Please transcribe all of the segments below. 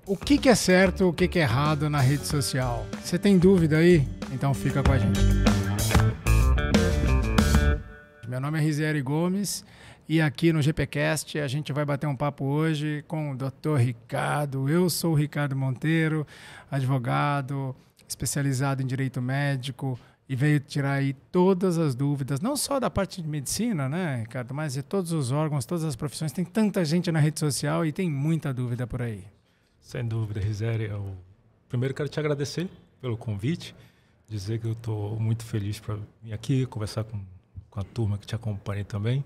O que é certo, o que é errado na rede social? Você tem dúvida aí? Então fica com a gente. Meu nome é Risieri Gomes e aqui no GPcast a gente vai bater um papo hoje com o Dr. Ricardo. Eu sou o Ricardo Monteiro, advogado, especializado em direito médico e veio tirar aí todas as dúvidas, não só da parte de medicina, né, Ricardo, mas de todos os órgãos, todas as profissões. Tem tanta gente na rede social e tem muita dúvida por aí. Sem dúvida, Risieri. Eu primeiro quero te agradecer pelo convite, dizer que eu estou muito feliz para vir aqui conversar com a turma que te acompanha também.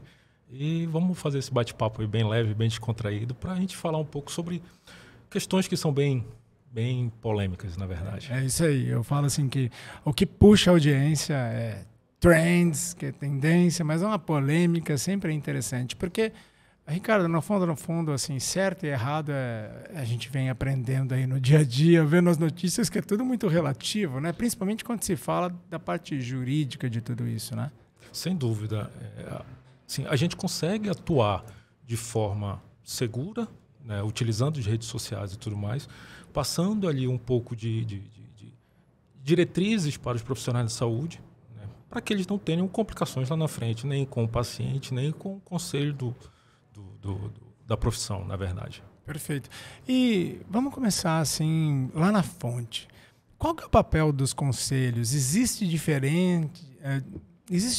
E vamos fazer esse bate-papo aí bem leve, bem descontraído, para a gente falar um pouco sobre questões que são bem polêmicas, na verdade. É isso aí. Eu falo assim que o que puxa a audiência é trends, que é tendência, mas uma polêmica sempre é interessante, porque, Ricardo, no fundo, assim, certo e errado, a gente vem aprendendo aí no dia a dia, vendo as notícias, que é tudo muito relativo, né? Principalmente quando se fala da parte jurídica de tudo isso, né? Sem dúvida. Assim, a gente consegue atuar de forma segura, né, utilizando as redes sociais e tudo mais, passando ali um pouco de diretrizes para os profissionais de saúde, né, para que eles não tenham complicações lá na frente, nem com o paciente, nem com o conselho da profissão, na verdade. Perfeito. E vamos começar assim, lá na fonte. Qual que é o papel dos conselhos? Existe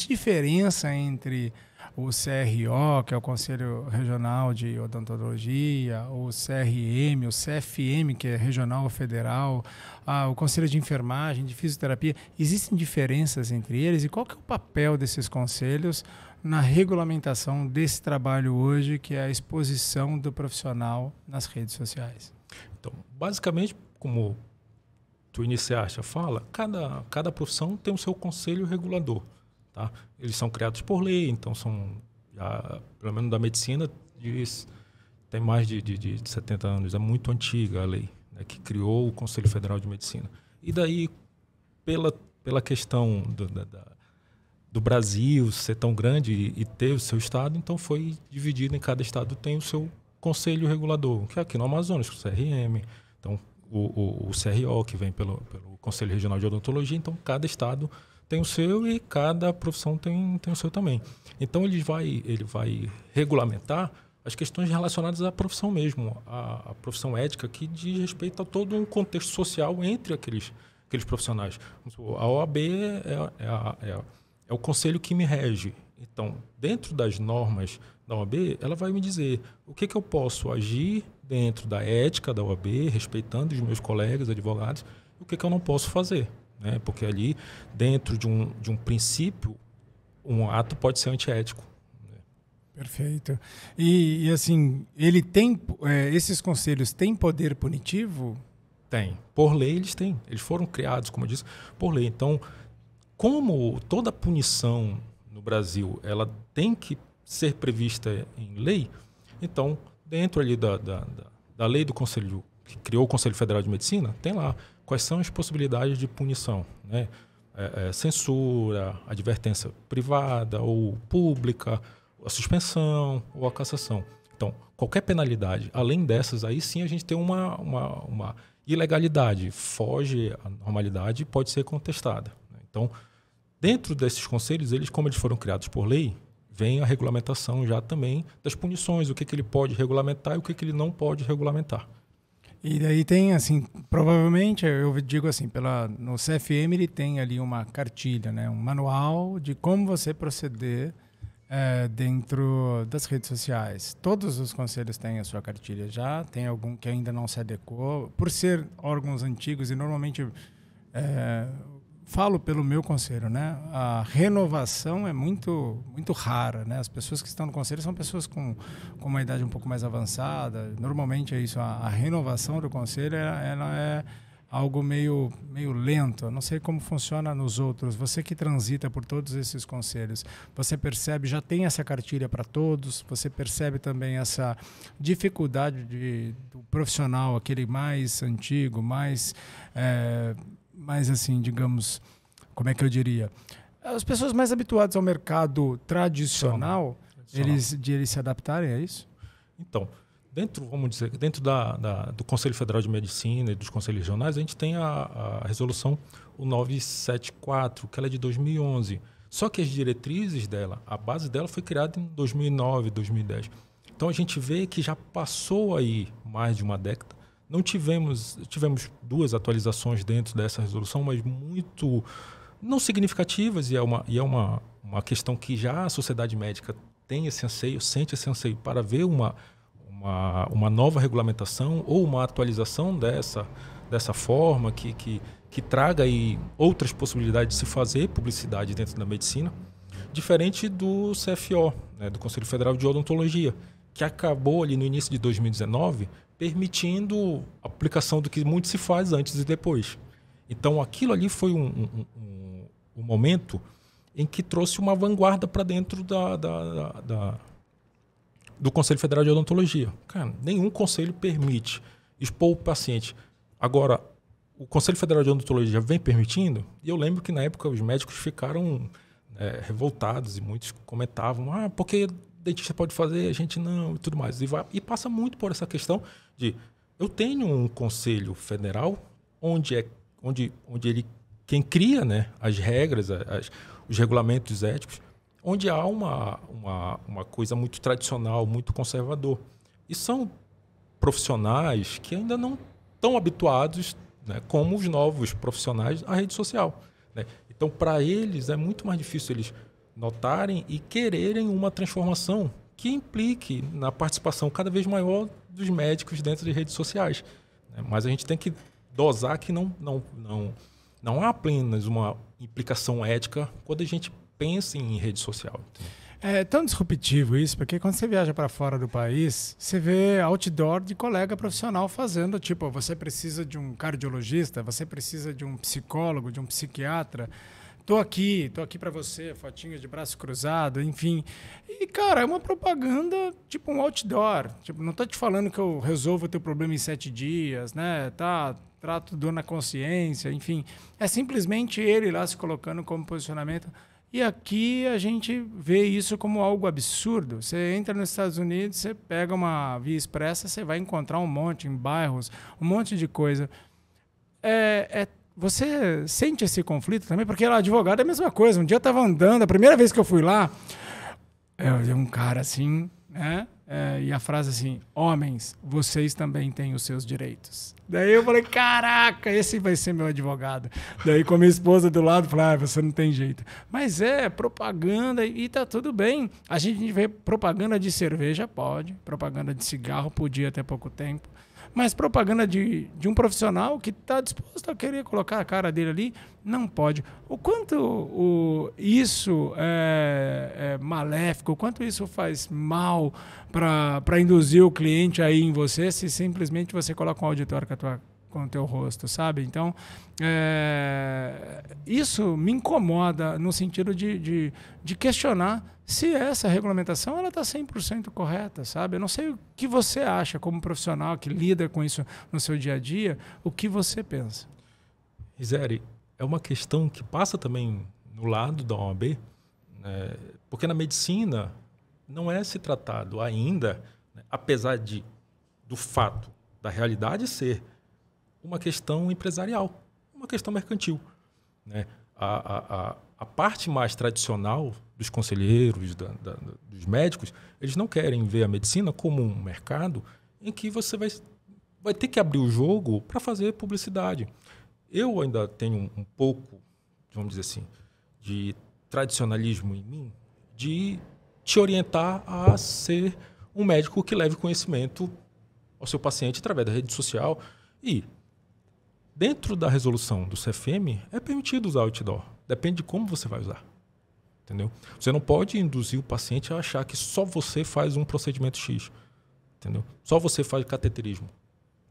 diferença entre o CRO, que é o Conselho Regional de Odontologia, o CRM, o CFM, que é regional ou federal, o Conselho de Enfermagem, de Fisioterapia? Existem diferenças entre eles? E qual que é o papel desses conselhos na regulamentação desse trabalho hoje, que é a exposição do profissional nas redes sociais? Então, basicamente, como tu iniciaste a fala, cada profissão tem o seu conselho regulador. Tá? Eles são criados por lei, então são, já, pelo menos da medicina, tem mais de 70 anos, é muito antiga a lei, né, que criou o Conselho Federal de Medicina. E daí, pela questão do Brasil ser tão grande e ter o seu estado, então foi dividido, em cada estado tem o seu conselho regulador, que é aqui no Amazonas, o CRM, então o CRO, que vem pelo Conselho Regional de Odontologia, então cada estado tem o seu e cada profissão tem o seu também. Então ele vai regulamentar as questões relacionadas à profissão mesmo, a profissão ética, que diz respeito a todo um contexto social entre aqueles profissionais. A OAB é o conselho que me rege. Então, dentro das normas da OAB, ela vai me dizer o que eu posso agir dentro da ética da OAB, respeitando os meus colegas advogados, e o que eu não posso fazer. Né? Porque ali, dentro de um princípio, um ato pode ser antiético. Né? Perfeito. E assim, esses conselhos têm poder punitivo? Tem. Por lei eles têm. Eles foram criados, como eu disse, por lei. Então, como toda punição no Brasil ela tem que ser prevista em lei, então, dentro ali da lei do Conselho, que criou o Conselho Federal de Medicina, tem lá quais são as possibilidades de punição, né? Censura, advertência privada ou pública, a suspensão ou a cassação. Então, qualquer penalidade, além dessas, aí sim a gente tem uma ilegalidade, foge à normalidade e pode ser contestada. Né? Então, dentro desses conselhos, como eles foram criados por lei, vem a regulamentação já também das punições, o que ele pode regulamentar e o que ele não pode regulamentar. E daí tem, assim, provavelmente, eu digo assim, no CFM ele tem ali uma cartilha, né, um manual de como você proceder dentro das redes sociais. Todos os conselhos têm a sua cartilha já, tem algum que ainda não se adequou, por ser órgãos antigos e normalmente falo pelo meu conselho, né? A renovação é muito rara, né? As pessoas que estão no conselho são pessoas com uma idade um pouco mais avançada. Normalmente é isso. A renovação do conselho ela é algo meio lento. Eu não sei como funciona nos outros. Você que transita por todos esses conselhos, você percebe, já tem essa cartilha para todos? Você percebe também essa dificuldade do profissional, aquele mais antigo, mais assim, digamos, como é que eu diria? As pessoas mais habituadas ao mercado tradicional, de eles se adaptarem a isso? Então, vamos dizer, dentro do Conselho Federal de Medicina e dos Conselhos Regionais, a gente tem a resolução 974, que ela é de 2011. Só que as diretrizes dela, a base dela foi criada em 2009, 2010. Então, a gente vê que já passou aí mais de uma década. Não tivemos 2 atualizações dentro dessa resolução, mas muito não significativas, e é uma questão que já a sociedade médica tem esse anseio, sente esse anseio para ver uma nova regulamentação ou uma atualização dessa forma que traga aí outras possibilidades de se fazer publicidade dentro da medicina, diferente do CFO, né, do Conselho Federal de Odontologia, que acabou ali no início de 2019 permitindo a aplicação do que muito se faz antes e depois. Então, aquilo ali foi um momento em que trouxe uma vanguarda para dentro do Conselho Federal de Odontologia. Cara, nenhum conselho permite expor o paciente. Agora, o Conselho Federal de Odontologia vem permitindo, e eu lembro que na época os médicos ficaram revoltados e muitos comentavam, porque dentista pode fazer, a gente não, e tudo mais. E passa muito por essa questão de, eu tenho um conselho federal onde ele, quem cria, né, as regras, os regulamentos éticos, onde há uma coisa muito tradicional, muito conservador. E são profissionais que ainda não estão habituados, né, como os novos profissionais, à rede social, né? Então, para eles, é muito mais difícil eles notarem e quererem uma transformação que implique na participação cada vez maior dos médicos dentro de redes sociais, né? Mas a gente tem que dosar que não há apenas uma implicação ética quando a gente pensa em rede social. É tão disruptivo isso, porque quando você viaja para fora do país, você vê outdoor de colega profissional fazendo, tipo, você precisa de um cardiologista, você precisa de um psicólogo, de um psiquiatra. Tô aqui para você, fotinhas de braço cruzado, enfim. E, cara, é uma propaganda, tipo um outdoor. Tipo, não tô te falando que eu resolvo o teu problema em 7 dias, né? Trato dor na consciência, enfim. É simplesmente ele lá se colocando como posicionamento. E aqui a gente vê isso como algo absurdo. Você entra nos Estados Unidos, você pega uma via expressa, você vai encontrar um monte em bairros, um monte de coisa. Você sente esse conflito também? Porque lá, advogado é a mesma coisa. Um dia eu estava andando, a primeira vez que eu fui lá, eu vi um cara assim, né? E a frase assim, homens, vocês também têm os seus direitos. Daí eu falei, caraca, esse vai ser meu advogado. Daí com a minha esposa do lado, falei, você não tem jeito. Mas é propaganda e tá tudo bem. A gente vê propaganda de cerveja, pode. Propaganda de cigarro, podia até pouco tempo. Mas propaganda de um profissional que está disposto a querer colocar a cara dele ali, não pode. O quanto isso é maléfico, o quanto isso faz mal para induzir o cliente aí em você, se simplesmente você coloca um auditório com o teu rosto, sabe? Então, isso me incomoda no sentido de questionar se essa regulamentação ela está 100% correta, sabe? Eu não sei o que você acha como profissional que lida com isso no seu dia a dia, o que você pensa. Rizeri, é uma questão que passa também no lado da OAB, né? Porque na medicina não é se tratado ainda, né, apesar do fato da realidade ser uma questão empresarial, uma questão mercantil, né? A parte mais tradicional dos conselheiros, dos médicos, eles não querem ver a medicina como um mercado em que você vai ter que abrir o jogo para fazer publicidade. Eu ainda tenho um pouco, vamos dizer assim, de tradicionalismo em mim, de te orientar a ser um médico que leve conhecimento ao seu paciente através da rede social. E dentro da resolução do CFM é permitido usar outdoor. Depende de como você vai usar. Entendeu? Você não pode induzir o paciente a achar que só você faz um procedimento X. Entendeu? Só você faz cateterismo,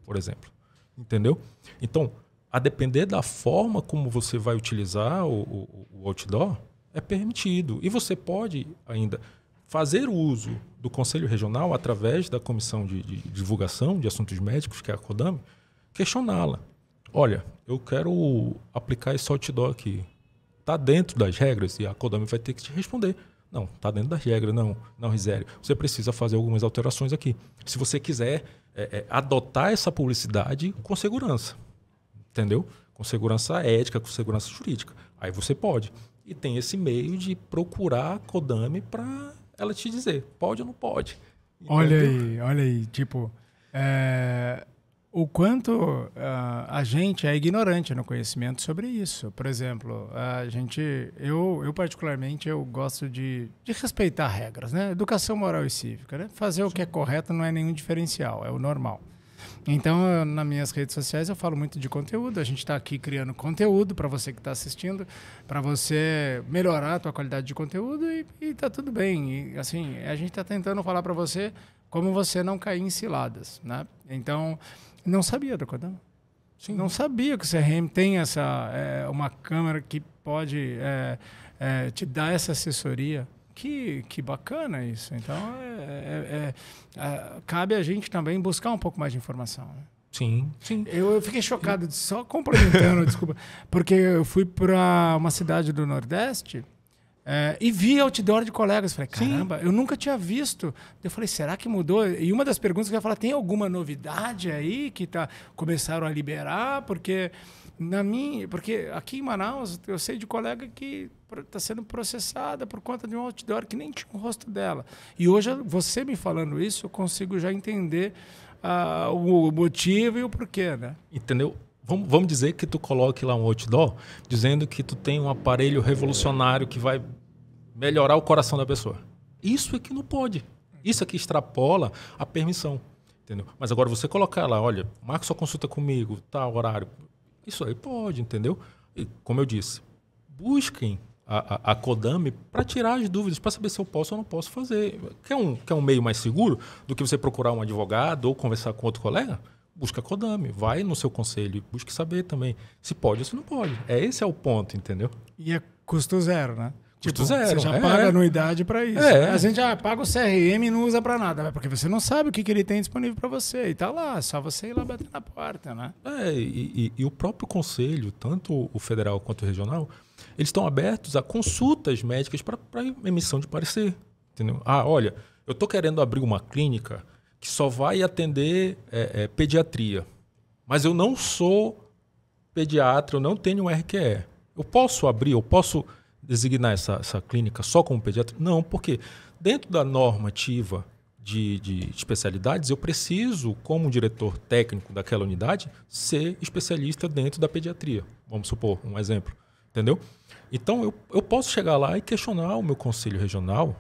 por exemplo. Entendeu? Então, a depender da forma como você vai utilizar o outdoor, é permitido. E você pode ainda fazer o uso do Conselho Regional através da Comissão de Divulgação de Assuntos Médicos, que é a CODAME, questioná-la. Olha, eu quero aplicar esse outdoor aqui. Está dentro das regras e a CODAME vai ter que te responder. Não, está dentro das regras. Não, Rizério, você precisa fazer algumas alterações aqui. Se você quiser adotar essa publicidade com segurança, entendeu? Com segurança ética, com segurança jurídica. Aí você pode. E tem esse meio de procurar a Codami para ela te dizer, pode ou não pode. Entendeu? Olha aí, tipo, o quanto a gente é ignorante no conhecimento sobre isso. Por exemplo, eu particularmente, eu gosto de respeitar regras, né? Educação moral e cívica, né? Fazer o que é correto não é nenhum diferencial, é o normal. Então, nas minhas redes sociais, eu falo muito de conteúdo. A gente está aqui criando conteúdo para você que está assistindo, para você melhorar a tua qualidade de conteúdo e tá tudo bem. E, assim, a gente está tentando falar para você como você não cair em ciladas, né? Então, não sabia da Codami. Não sabia que o CRM tem uma câmera que pode te dar essa assessoria. Que bacana isso. Então, cabe a gente também buscar um pouco mais de informação. Né? Sim. Eu fiquei chocado, só complementando, desculpa, porque eu fui para uma cidade do Nordeste e vi outdoor de colegas. Falei, caramba, eu nunca tinha visto. Eu falei, será que mudou? E uma das perguntas que eu ia falar, tem alguma novidade aí que começaram a liberar? Porque aqui em Manaus, eu sei de colega que está sendo processada por conta de um outdoor que nem tinha o rosto dela. E hoje, você me falando isso, eu consigo já entender o motivo e o porquê, né? Entendeu? Vamos dizer que tu coloque lá um outdoor dizendo que tu tem um aparelho revolucionário que vai melhorar o coração da pessoa. Isso é que não pode. Isso é que extrapola a permissão. Entendeu? Mas agora você colocar lá, olha, marca sua consulta comigo, tal horário. Isso aí pode, entendeu? E, como eu disse, busquem a Codami para tirar as dúvidas, para saber se eu posso ou não posso fazer. Quer um meio mais seguro do que você procurar um advogado ou conversar com outro colega? Busca a Codami, vai no seu conselho, busque saber também se pode ou se não pode. Esse é o ponto, entendeu? E é custo zero, né? Custo zero. Você já paga anuidade para isso. A gente já paga o CRM e não usa para nada, porque você não sabe o que ele tem disponível para você. E tá lá, só você ir lá bater na porta, né? E o próprio conselho, tanto o federal quanto o regional, eles estão abertos a consultas médicas para emissão de parecer. Entendeu? Olha, eu estou querendo abrir uma clínica que só vai atender pediatria, mas eu não sou pediatra, eu não tenho um RQE. Eu posso abrir, eu posso designar essa clínica só como pediatra? Não, porque dentro da normativa de especialidades, eu preciso, como diretor técnico daquela unidade, ser especialista dentro da pediatria. Vamos supor, um exemplo. Entendeu? Então, eu posso chegar lá e questionar o meu conselho regional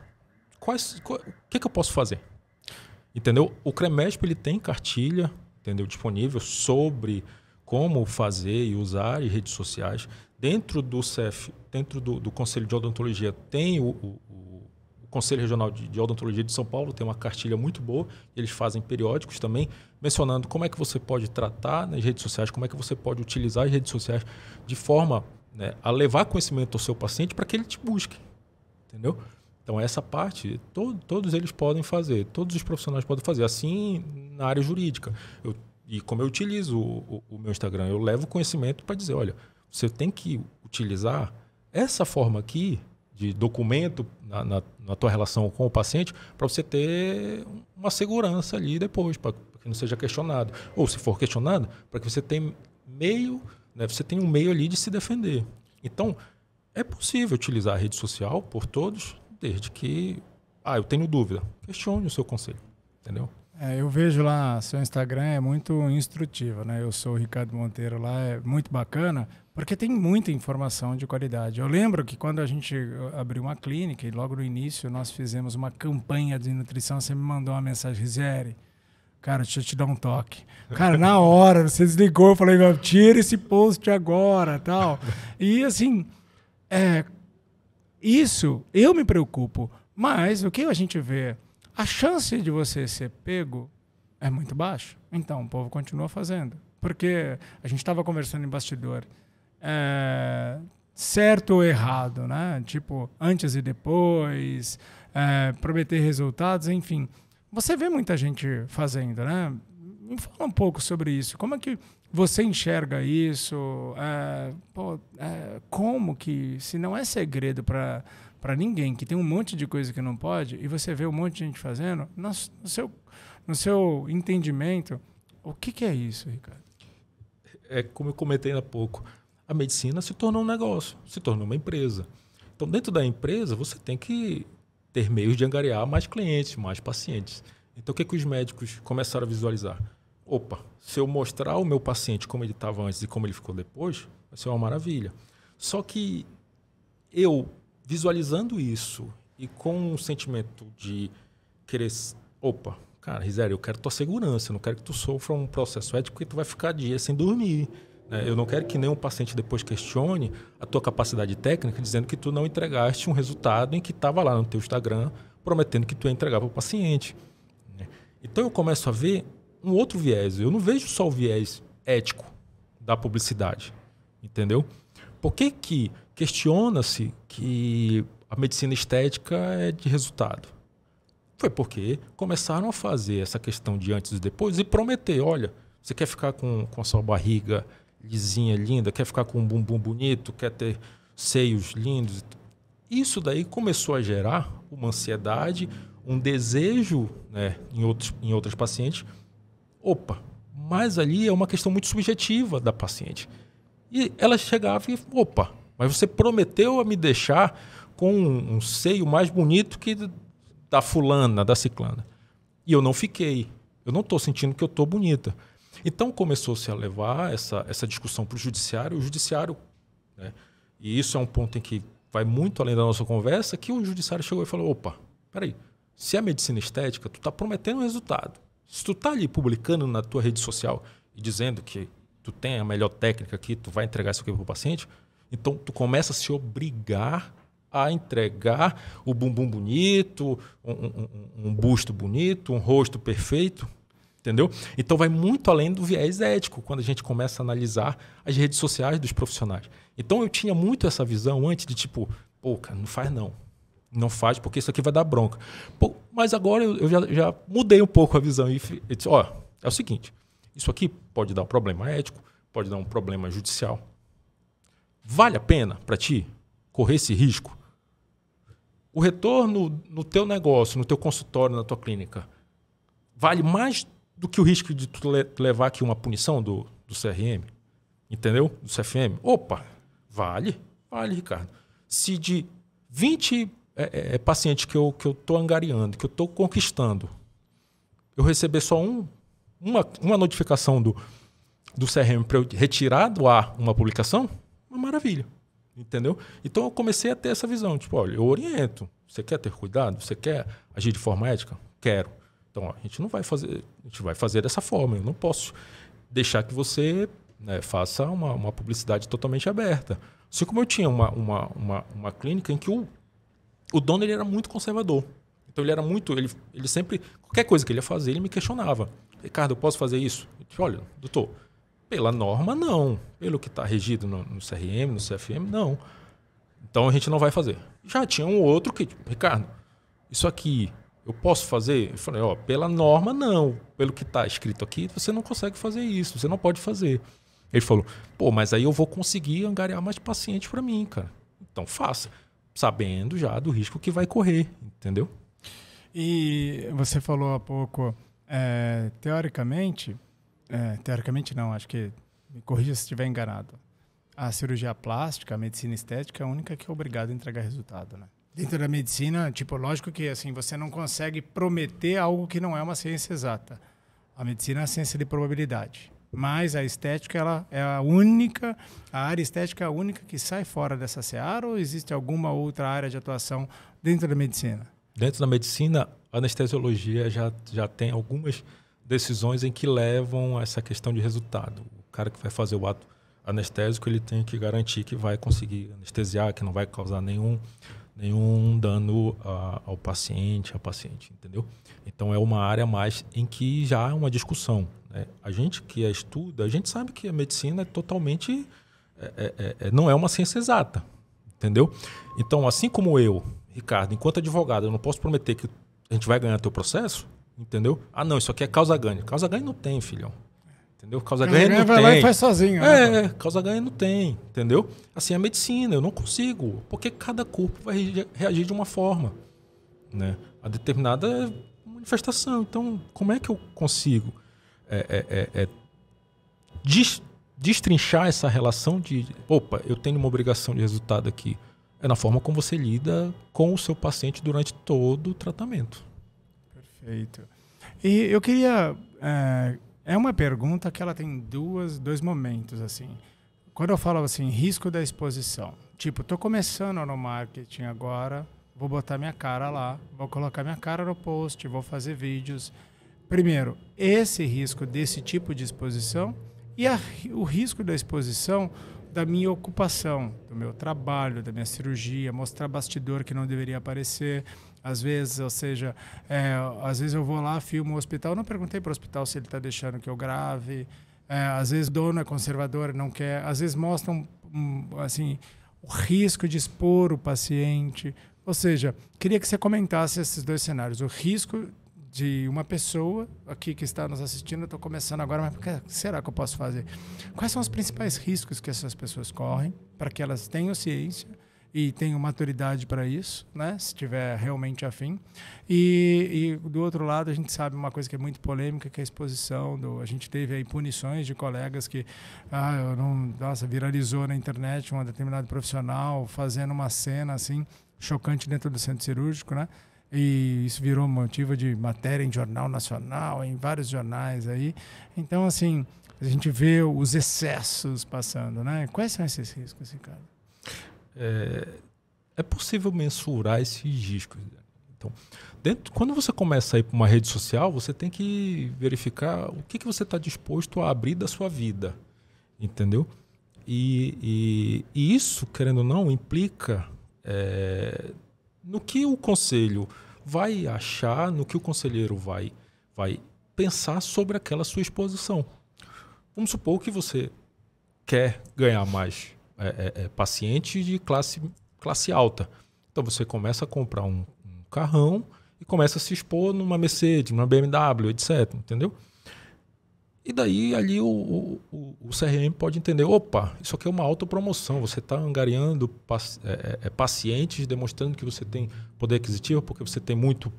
o que eu posso fazer. Entendeu? O CREMESP ele tem cartilha, entendeu, disponível sobre como fazer e usar as redes sociais. Dentro do CEF, dentro do Conselho de Odontologia, tem o Conselho Regional de Odontologia de São Paulo, tem uma cartilha muito boa. Eles fazem periódicos também, mencionando como é que você pode tratar nas redes sociais, como é que você pode utilizar as redes sociais de forma, né, a levar conhecimento ao seu paciente para que ele te busque. Entendeu? Então, essa parte, todos eles podem fazer, todos os profissionais podem fazer. Assim, na área jurídica. E como eu utilizo o meu Instagram, eu levo conhecimento para dizer, olha, você tem que utilizar essa forma aqui de documento na tua relação com o paciente para você ter uma segurança ali depois, para que não seja questionado. Ou, se for questionado, para que você tenha você tenha um meio ali de se defender. Então, é possível utilizar a rede social por todos, desde que, eu tenho dúvida, questione o seu conselho, entendeu? Eu vejo lá, seu Instagram é muito instrutivo, né? Eu sou o Ricardo Monteiro lá, é muito bacana, porque tem muita informação de qualidade. Eu lembro que quando a gente abriu uma clínica, e logo no início nós fizemos uma campanha de nutrição, você me mandou uma mensagem, Rizério, cara, deixa eu te dar um toque. Cara, na hora, você desligou, eu falei, tira esse post agora, tal. E assim, isso eu me preocupo, mas o que a gente vê, a chance de você ser pego é muito baixa. Então, o povo continua fazendo. Porque a gente estava conversando em bastidor, certo ou errado, né? Tipo, antes e depois, prometer resultados, enfim. Você vê muita gente fazendo, né? Me fala um pouco sobre isso. Como é que você enxerga isso? Como que, se não é segredo para para ninguém, que tem um monte de coisa que não pode, e você vê um monte de gente fazendo, no seu entendimento, o que é isso, Ricardo? É como eu comentei há pouco, a medicina se tornou um negócio, se tornou uma empresa. Então, dentro da empresa, você tem que ter meios de angariar mais clientes, mais pacientes. Então, o que os médicos começaram a visualizar? Opa, se eu mostrar ao meu paciente como ele estava antes e como ele ficou depois, vai ser uma maravilha. Só que eu, visualizando isso e com um sentimento de querer... Opa, cara, Rizério, eu quero tua segurança, eu não quero que tu sofra um processo ético que tu vai ficar dias sem dormir. Eu não quero que nenhum paciente depois questione a tua capacidade técnica dizendo que tu não entregaste um resultado em que estava lá no teu Instagram prometendo que tu ia entregar para o paciente. Então eu começo a ver um outro viés. Eu não vejo só o viés ético da publicidade, entendeu? Por que questiona-se que a medicina estética é de resultado? Foi porque começaram a fazer essa questão de antes e depois e prometer, olha, você quer ficar com a sua barriga lisinha, linda, quer ficar com um bumbum bonito, quer ter seios lindos. Isso daí começou a gerar uma ansiedade, um desejo, né, em outros pacientes. Opa, mas ali é uma questão muito subjetiva da paciente. E ela chegava e, opa, mas você prometeu a me deixar com um seio mais bonito que da fulana, da ciclana. E eu não fiquei. Eu não estou sentindo que eu estou bonita. Então começou-se a levar essa discussão para o judiciário. O judiciário, né, e isso é um ponto em que vai muito além da nossa conversa, que o judiciário chegou e falou, opa, peraí, se é medicina estética, tu está prometendo um resultado. Se tu está ali publicando na tua rede social e dizendo que tu tem a melhor técnica aqui, tu vai entregar isso aqui para o paciente, então tu começa a se obrigar a entregar o bumbum bonito, um busto bonito, um rosto perfeito, entendeu? Então vai muito além do viés ético quando a gente começa a analisar as redes sociais dos profissionais. Então eu tinha muito essa visão antes de tipo, pô, cara, não faz não. Não faz porque isso aqui vai dar bronca. Pô, mas agora eu já mudei um pouco a visão e disse, ó, é o seguinte, isso aqui pode dar um problema ético, pode dar um problema judicial. Vale a pena para ti correr esse risco? O retorno no teu negócio, no teu consultório, na tua clínica, vale mais do que o risco de tu levar aqui uma punição do CRM? Entendeu? Do CFM? Opa, vale, Ricardo. Se de 20 pacientes que eu estou angariando, que eu estou conquistando, eu receber só uma notificação do CRM para eu retirar do ar uma publicação, uma maravilha. Entendeu? Então eu comecei a ter essa visão, tipo, olha, eu oriento, você quer ter cuidado? Você quer agir de forma ética? Quero. Então, ó, a gente vai fazer dessa forma, eu não posso deixar que você, né, faça uma publicidade totalmente aberta. Assim como eu tinha uma clínica em que o dono ele era muito conservador. Então ele era muito, ele sempre, qualquer coisa que ele ia fazer, ele me questionava. Ricardo, eu posso fazer isso? Eu disse, olha, doutor, pela norma, não. Pelo que está regido no CRM, no CFM, não. Então a gente não vai fazer. Já tinha um outro que, tipo, Ricardo, isso aqui eu posso fazer? Eu falei, ó, pela norma, não. Pelo que está escrito aqui, você não consegue fazer isso, você não pode fazer. Ele falou, pô, mas aí eu vou conseguir angariar mais pacientes para mim, cara. Então faça, sabendo já do risco que vai correr, entendeu? E você falou há pouco, teoricamente não, acho que, me corrija se estiver enganado, a cirurgia plástica, a medicina estética é a única que é obrigada a entregar resultado, né? Dentro da medicina, tipo, lógico que assim, você não consegue prometer algo que não é uma ciência exata. A medicina é a ciência de probabilidade. Mas a estética, ela é a área estética é a única que sai fora dessa seara, ou existe alguma outra área de atuação dentro da medicina? Dentro da medicina, a anestesiologia já tem algumas decisões em que levam a essa questão de resultado. O cara que vai fazer o ato anestésico, ele tem que garantir que vai conseguir anestesiar, que não vai causar nenhum dano ao paciente, à paciente, entendeu? Então é uma área mais em que já há uma discussão, né? A gente que estuda, a gente sabe que a medicina é totalmente não é uma ciência exata, entendeu? Então, assim como eu, Ricardo, enquanto advogado, eu não posso prometer que a gente vai ganhar teu processo, entendeu? Ah, não, isso aqui é causa-ganho. Causa-ganho não tem, filhão. entendeu? Causa-ganha não vai tem. lá e faz sozinho. Né? Causa-ganha não tem, entendeu? Assim, a medicina, eu não consigo, porque cada corpo vai reagir de uma forma, né? A determinada manifestação. Então, como é que eu consigo destrinchar essa relação de, opa, eu tenho uma obrigação de resultado aqui? É na forma como você lida com o seu paciente durante todo o tratamento. Perfeito. E eu queria... É uma pergunta que ela tem dois momentos, assim. Quando eu falo assim, risco da exposição. Tipo, estou começando no marketing agora, vou botar minha cara lá, vou colocar minha cara no post, vou fazer vídeos. Primeiro, esse risco desse tipo de exposição e o risco da exposição da minha ocupação, do meu trabalho, da minha cirurgia, mostrar bastidor que não deveria aparecer. Às vezes, ou seja, às vezes eu vou lá, filmo o hospital, não perguntei para o hospital se ele está deixando que eu grave. Às vezes o dono é conservador, não quer. Às vezes mostram assim, o risco de expor o paciente. Ou seja, queria que você comentasse esses dois cenários. O risco de uma pessoa aqui que está nos assistindo, eu estou começando agora, mas o que será que eu posso fazer? Quais são os principais riscos que essas pessoas correm para que elas tenham ciência e tenham maturidade para isso, né? Se tiver realmente afim. E do outro lado, a gente sabe uma coisa que é muito polêmica, que é a exposição. A gente teve aí punições de colegas que viralizou na internet um determinado profissional fazendo uma cena assim chocante dentro do centro cirúrgico, né? E isso virou motivo de matéria em jornal nacional, em vários jornais aí. Então, assim, a gente vê os excessos passando, né? Quais são esses riscos, Ricardo? É possível mensurar esses riscos. Então, quando você começa a ir para uma rede social, você tem que verificar o que você está disposto a abrir da sua vida, entendeu? E isso, querendo ou não, implica no que o conselho vai achar, no que o conselheiro vai pensar sobre aquela sua exposição. Vamos supor que você quer ganhar mais pacientes de classe alta. Então você começa a comprar um carrão e começa a se expor numa Mercedes, numa BMW, etc. Entendeu? E daí ali o CRM pode entender, opa, isso aqui é uma autopromoção, você está angariando pacientes, demonstrando que você tem poder aquisitivo porque você tem muito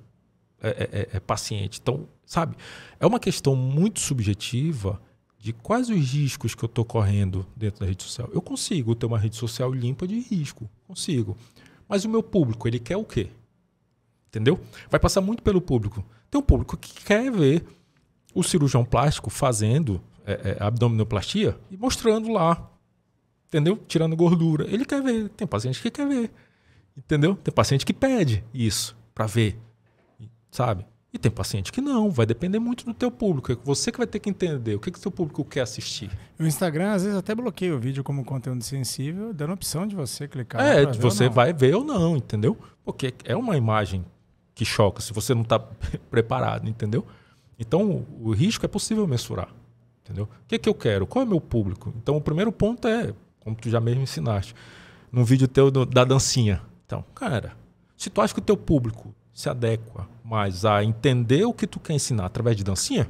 paciente. Então, sabe, é uma questão muito subjetiva de quais os riscos que eu estou correndo dentro da rede social. Eu consigo ter uma rede social limpa de risco, consigo. Mas o meu público, ele quer o quê? Entendeu? Vai passar muito pelo público. Tem um público que quer ver o cirurgião plástico fazendo abdominoplastia e mostrando lá, entendeu? Tirando gordura. Ele quer ver. Tem paciente que quer ver, entendeu? Tem paciente que pede isso para ver, sabe? E tem paciente que não. Vai depender muito do teu público. É você que vai ter que entender o que o seu público quer assistir. O Instagram, às vezes, até bloqueia o vídeo como conteúdo sensível, dando a opção de você clicar. Você vai ver ou não, entendeu? Porque é uma imagem que choca se você não está preparado, entendeu? Então, o risco é possível mensurar, entendeu? O que eu quero? Qual é o meu público? Então, o primeiro ponto é, como tu já mesmo ensinaste, num vídeo teu da dancinha. Então, cara, se tu acha que o teu público se adequa mais a entender o que tu quer ensinar através de dancinha,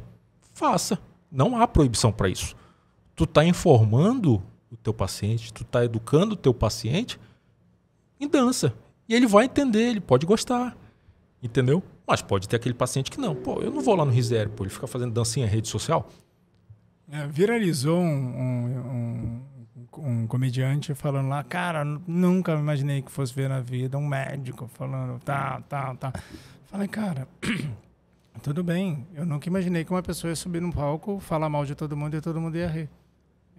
faça. Não há proibição para isso. Tu está informando o teu paciente, tu está educando o teu paciente em dança. E ele vai entender, ele pode gostar, entendeu? Mas pode ter aquele paciente que não. Pô, eu não vou lá no Risério, ele fica fazendo dancinha em rede social. Viralizou um comediante falando lá, cara, nunca imaginei que fosse ver na vida um médico falando tá. Falei, cara, tudo bem. Eu nunca imaginei que uma pessoa ia subir num palco, falar mal de todo mundo e todo mundo ia rir.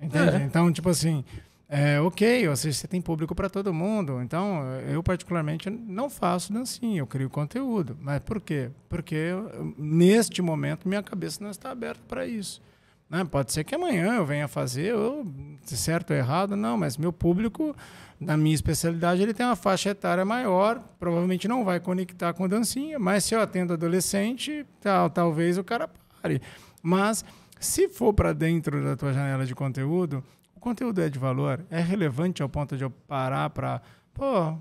Entende? Então, tipo assim... ok, ou seja, você tem público para todo mundo. Então, eu particularmente não faço dancinha, eu crio conteúdo. Mas por quê? Porque neste momento minha cabeça não está aberta para isso. Né? Pode ser que amanhã eu venha fazer, certo ou errado, não, mas meu público, na minha especialidade, ele tem uma faixa etária maior, provavelmente não vai conectar com dancinha, mas se eu atendo adolescente, talvez o cara pare. Mas se for para dentro da tua janela de conteúdo, o conteúdo é de valor, é relevante ao ponto de eu parar para,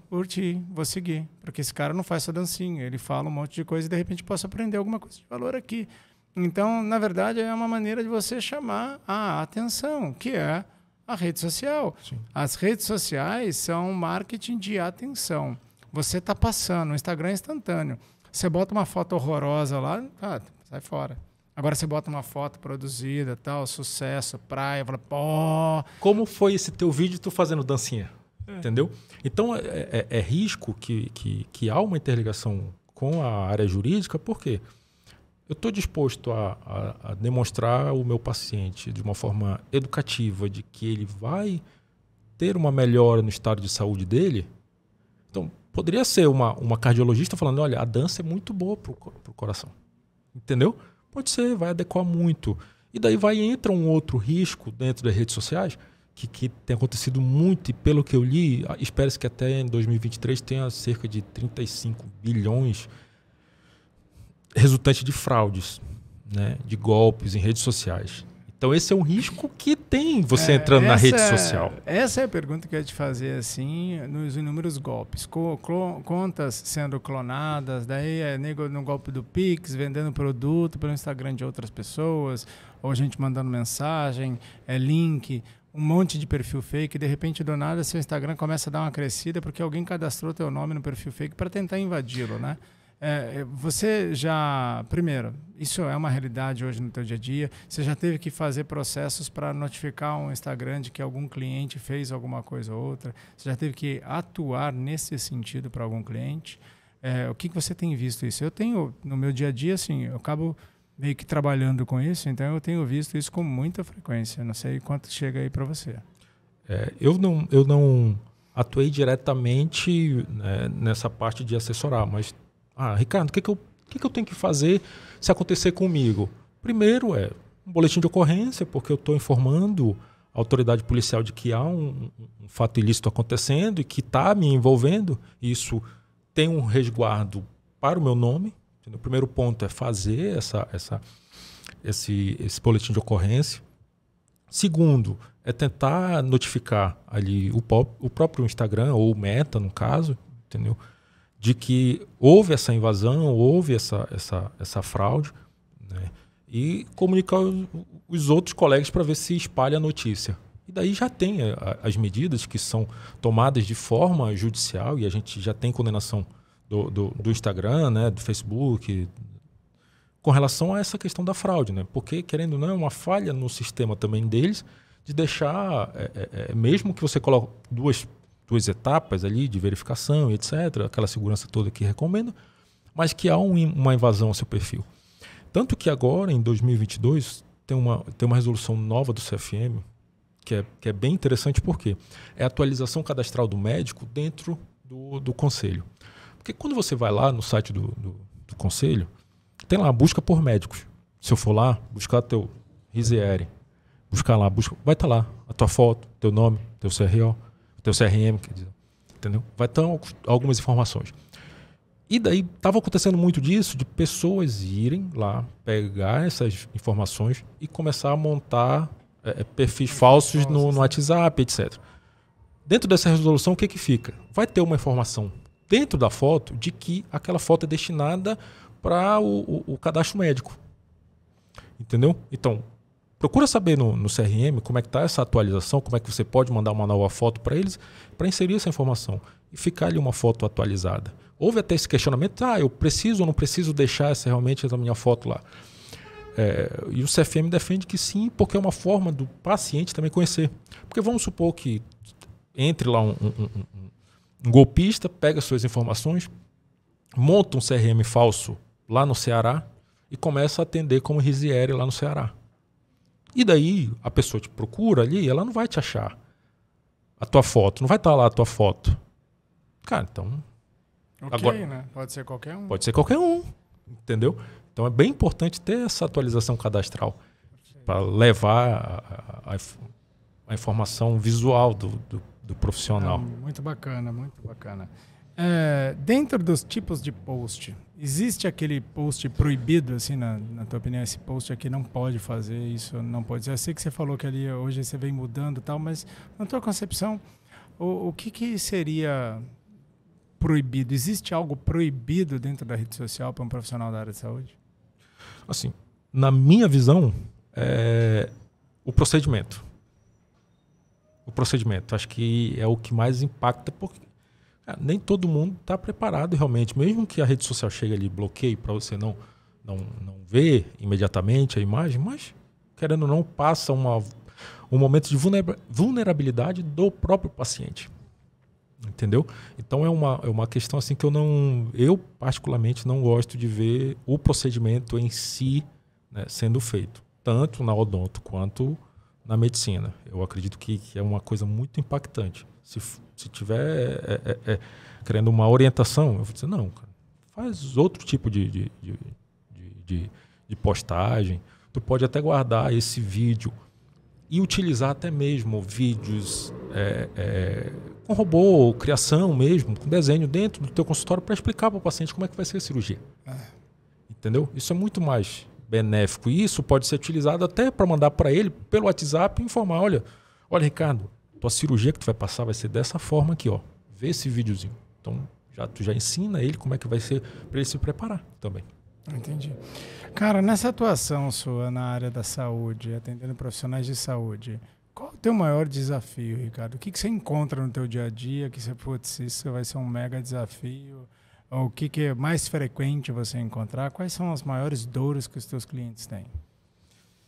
curti, vou seguir, porque esse cara não faz só dancinha, ele fala um monte de coisa e de repente posso aprender alguma coisa de valor aqui. Então, na verdade, é uma maneira de você chamar a atenção, que é a rede social. Sim. As redes sociais são marketing de atenção. Você está passando, o Instagram é instantâneo. Você bota uma foto horrorosa lá, sai fora. Agora você bota uma foto produzida, tal, sucesso, praia, fala, pô... Como foi esse teu vídeo tu fazendo dancinha? Entendeu? Então, é risco que há uma interligação com a área jurídica, por quê? Eu estou disposto a demonstrar ao meu paciente de uma forma educativa de que ele vai ter uma melhora no estado de saúde dele. Então, poderia ser uma cardiologista falando, olha, a dança é muito boa para o coração. Entendeu? Pode ser, vai adequar muito. E daí entra um outro risco dentro das redes sociais, que tem acontecido muito, e pelo que eu li, espera-se que até em 2023 tenha cerca de 35 bilhões resultante de fraudes, né, de golpes em redes sociais. Então esse é um risco que tem você entrando na rede social. Essa é a pergunta que eu ia te fazer, assim, nos inúmeros golpes. Contas sendo clonadas, daí nego no golpe do Pix, vendendo produto pelo Instagram de outras pessoas, ou gente mandando mensagem, link, um monte de perfil fake, e de repente do nada seu Instagram começa a dar uma crescida porque alguém cadastrou teu nome no perfil fake para tentar invadi-lo, né? Você já, primeiro, isso é uma realidade hoje no teu dia a dia, você já teve que fazer processos para notificar um Instagram de que algum cliente fez alguma coisa ou outra, você já teve que atuar nesse sentido para algum cliente, o que você tem visto isso? Eu tenho, no meu dia a dia, assim, eu acabo meio que trabalhando com isso, então eu tenho visto isso com muita frequência, não sei quanto chega aí para você. Eu não atuei diretamente, né, nessa parte de assessorar, mas Ricardo, o que eu tenho que fazer se acontecer comigo? Primeiro um boletim de ocorrência, porque eu estou informando a autoridade policial de que há um fato ilícito acontecendo e que está me envolvendo. Isso tem um resguardo para o meu nome. O primeiro ponto é fazer esse boletim de ocorrência. Segundo, é tentar notificar ali o próprio Instagram, ou o Meta, no caso, entendeu? De que houve essa invasão, houve essa fraude, né? E comunicar os outros colegas para ver se espalha a notícia. E daí já tem as medidas que são tomadas de forma judicial, e a gente já tem condenação do Instagram, né, do Facebook, com relação a essa questão da fraude, né? Porque, querendo ou não, é uma falha no sistema também deles de deixar, mesmo que você coloque duas etapas ali de verificação e etc., aquela segurança toda que recomendo, mas que há uma invasão ao seu perfil. Tanto que agora, em 2022, tem uma resolução nova do CFM, que é bem interessante, porque é a atualização cadastral do médico dentro do conselho. Porque quando você vai lá no site do conselho, tem lá a busca por médicos. Se eu for lá, buscar teu RISER, buscar lá, vai estar lá a tua foto, teu nome, teu CRO, teu CRM, quer dizer, entendeu? Vai ter algumas informações. E daí estava acontecendo muito disso, de pessoas irem lá, pegar essas informações e começar a montar perfis falsos no WhatsApp, etc. Dentro dessa resolução, o que fica? Vai ter uma informação dentro da foto de que aquela foto é destinada para o cadastro médico. Entendeu? Então, procura saber no CRM como é que está essa atualização, como é que você pode mandar uma nova foto para eles, para inserir essa informação e ficar ali uma foto atualizada. Houve até esse questionamento, eu preciso ou não preciso deixar realmente a minha foto lá? E o CFM defende que sim, porque é uma forma do paciente também conhecer. Porque vamos supor que entre lá um golpista, pega suas informações, monta um CRM falso lá no Ceará e começa a atender como RISER lá no Ceará. E daí a pessoa te procura ali, ela não vai te achar a tua foto, não vai estar lá a tua foto. Cara, então... agora, né? Pode ser qualquer um. Pode ser qualquer um, entendeu? Então é bem importante ter essa atualização cadastral para levar a informação visual do profissional. Muito bacana, muito bacana. Dentro dos tipos de post, existe aquele post proibido, assim, na tua opinião, esse post aqui não pode fazer, isso não pode ser. Eu sei que você falou que ali hoje você vem mudando e tal, mas na tua concepção, o que seria proibido? Existe algo proibido dentro da rede social para um profissional da área de saúde? Assim, na minha visão, o procedimento. O procedimento, acho que é o que mais impacta, porque nem todo mundo está preparado realmente. Mesmo que a rede social chegue ali e bloqueie para você não ver imediatamente a imagem, mas, querendo ou não, passa um momento de vulnerabilidade do próprio paciente. Entendeu? Então é uma questão assim que eu particularmente não gosto de ver o procedimento em si, né, sendo feito, tanto na odonto quanto na medicina. Eu acredito que é uma coisa muito impactante. Se tiver querendo uma orientação, eu vou dizer, não, cara, faz outro tipo de postagem. Tu pode até guardar esse vídeo e utilizar até mesmo vídeos com robô, criação mesmo, com desenho dentro do teu consultório para explicar para o paciente como é que vai ser a cirurgia. Entendeu? Isso é muito mais benéfico. E isso pode ser utilizado até para mandar para ele pelo WhatsApp e informar, olha Ricardo, tua cirurgia que tu vai passar vai ser dessa forma aqui, ó. Vê esse videozinho. Então, tu já ensina ele como é que vai ser para ele se preparar também. Entendi. Cara, nessa atuação sua na área da saúde, atendendo profissionais de saúde, qual é o teu maior desafio, Ricardo? O que você encontra no teu dia a dia que você, putz, isso vai ser um mega desafio? Ou o que é mais frequente você encontrar? Quais são as maiores dores que os teus clientes têm?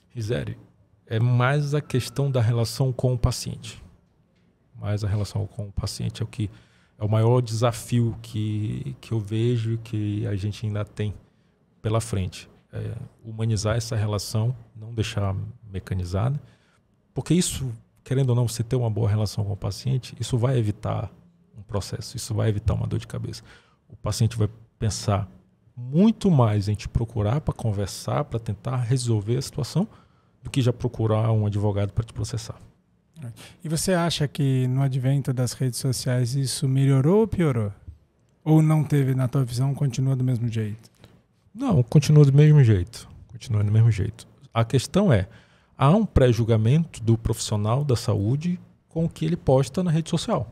Rizeri, é mais a questão da relação com o paciente. Mais a relação com o paciente é o maior desafio que eu vejo que a gente ainda tem pela frente. Humanizar essa relação, não deixar mecanizada, porque isso, querendo ou não, você ter uma boa relação com o paciente, isso vai evitar um processo, isso vai evitar uma dor de cabeça. O paciente vai pensar muito mais em te procurar para conversar, para tentar resolver a situação, do que já procurar um advogado para te processar. E você acha que no advento das redes sociais isso melhorou ou piorou? Ou não teve, na tua visão, continua do mesmo jeito? Não, continua do mesmo jeito. Continua do mesmo jeito. A questão há um pré-julgamento do profissional da saúde com o que ele posta na rede social.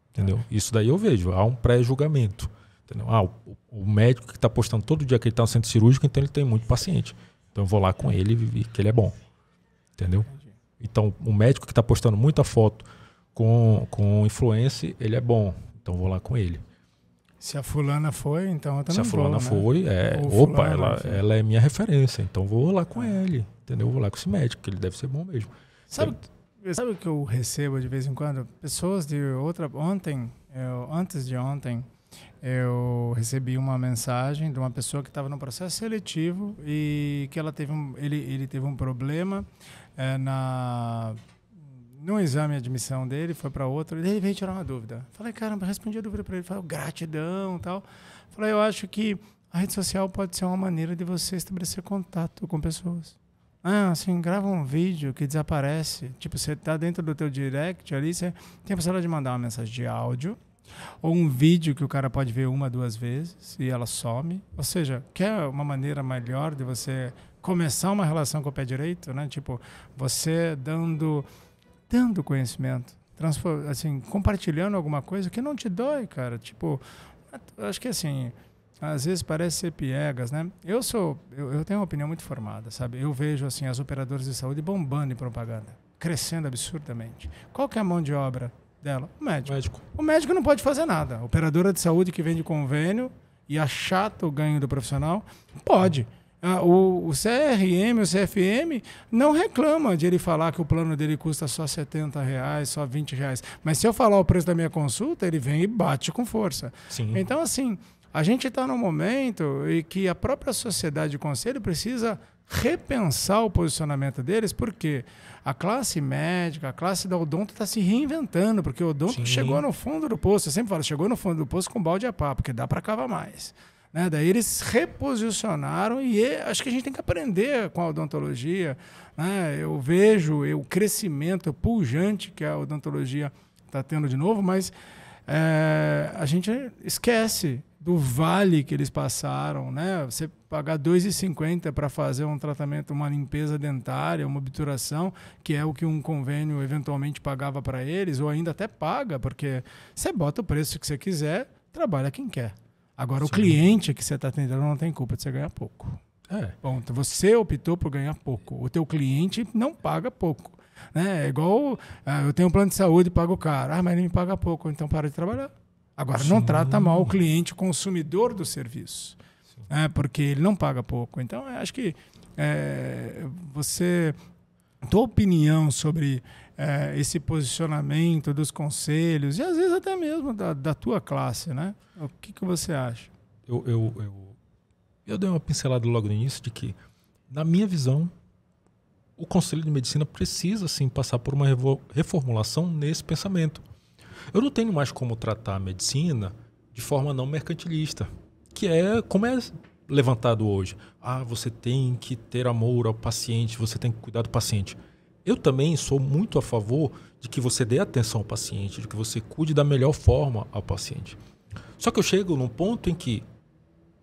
Entendeu? Isso daí eu vejo. Há um pré-julgamento. Entendeu? O médico que está postando todo dia que ele está no centro cirúrgico, então ele tem muito paciente. Então eu vou lá com ele e que ele é bom. Entendeu? Então o médico que está postando muita foto com influência, ele é bom. Então eu vou lá com ele. Se a fulana foi, então eu também vou. Se a fulana foi, ela é minha referência. Então eu vou lá com ele. Entendeu? Eu vou lá com esse médico, que ele deve ser bom mesmo. Sabe o que eu recebo de vez em quando? Pessoas de outra... Antes de ontem, eu recebi uma mensagem de uma pessoa que estava no processo seletivo e que ele teve um problema no exame de admissão dele, foi para outro, e ele veio tirar uma dúvida. Falei, caramba, respondi a dúvida para ele, falei, gratidão e tal. Falei, eu acho que a rede social pode ser uma maneira de você estabelecer contato com pessoas. Assim, grava um vídeo que desaparece. Tipo, você tá dentro do teu direct ali, você tem a possibilidade de mandar uma mensagem de áudio ou um vídeo que o cara pode ver 1, 2 vezes e ela some. Ou seja, quer uma maneira melhor de você começar uma relação com o pé direito, né? Tipo, você dando conhecimento, assim, compartilhando alguma coisa que não te dói, cara. Tipo, acho que assim... Às vezes parece ser piegas, né? Eu tenho uma opinião muito formada, sabe? Eu vejo assim as operadoras de saúde bombando em propaganda, crescendo absurdamente. Qual que é a mão de obra dela? O médico. O médico não pode fazer nada. A operadora de saúde que vende convênio e achata o ganho do profissional, pode. O CRM, o CFM não reclama de ele falar que o plano dele custa só R$70, só R$20. Mas se eu falar o preço da minha consulta, ele vem e bate com força. Sim. Então, assim... A gente está num momento em que a própria sociedade de conselho precisa repensar o posicionamento deles, porque a classe médica, a classe da odonto está se reinventando, porque o odonto chegou no fundo do poço. Eu sempre falo, chegou no fundo do poço com balde a pá, porque dá para cavar mais. Né? Daí eles reposicionaram e acho que a gente tem que aprender com a odontologia. Né? Eu vejo o crescimento pujante que a odontologia está tendo de novo, mas a gente esquece do vale que eles passaram, né? Você pagar R$2,50 para fazer um tratamento, uma limpeza dentária, uma obturação, que é o que um convênio eventualmente pagava para eles, ou ainda até paga, porque você bota o preço que você quiser, trabalha quem quer. Agora, o cliente que você está atendendo não tem culpa de você ganhar pouco. Ponto. Você optou por ganhar pouco. O teu cliente não paga pouco. Né? É igual, eu tenho um plano de saúde e pago caro. Mas ele me paga pouco, então para de trabalhar. Agora, não trata mal o cliente consumidor do serviço. Porque ele não paga pouco. Então, eu acho que tua opinião sobre esse posicionamento dos conselhos e às vezes até mesmo da tua classe, né? O que você acha? Eu dei uma pincelada logo no início de que, na minha visão, o Conselho de Medicina precisa sim passar por uma reformulação nesse pensamento. Eu não tenho mais como tratar a medicina de forma não mercantilista, que é como é levantado hoje. Você tem que ter amor ao paciente, você tem que cuidar do paciente. Eu também sou muito a favor de que você dê atenção ao paciente, de que você cuide da melhor forma ao paciente. Só que eu chego num ponto em que,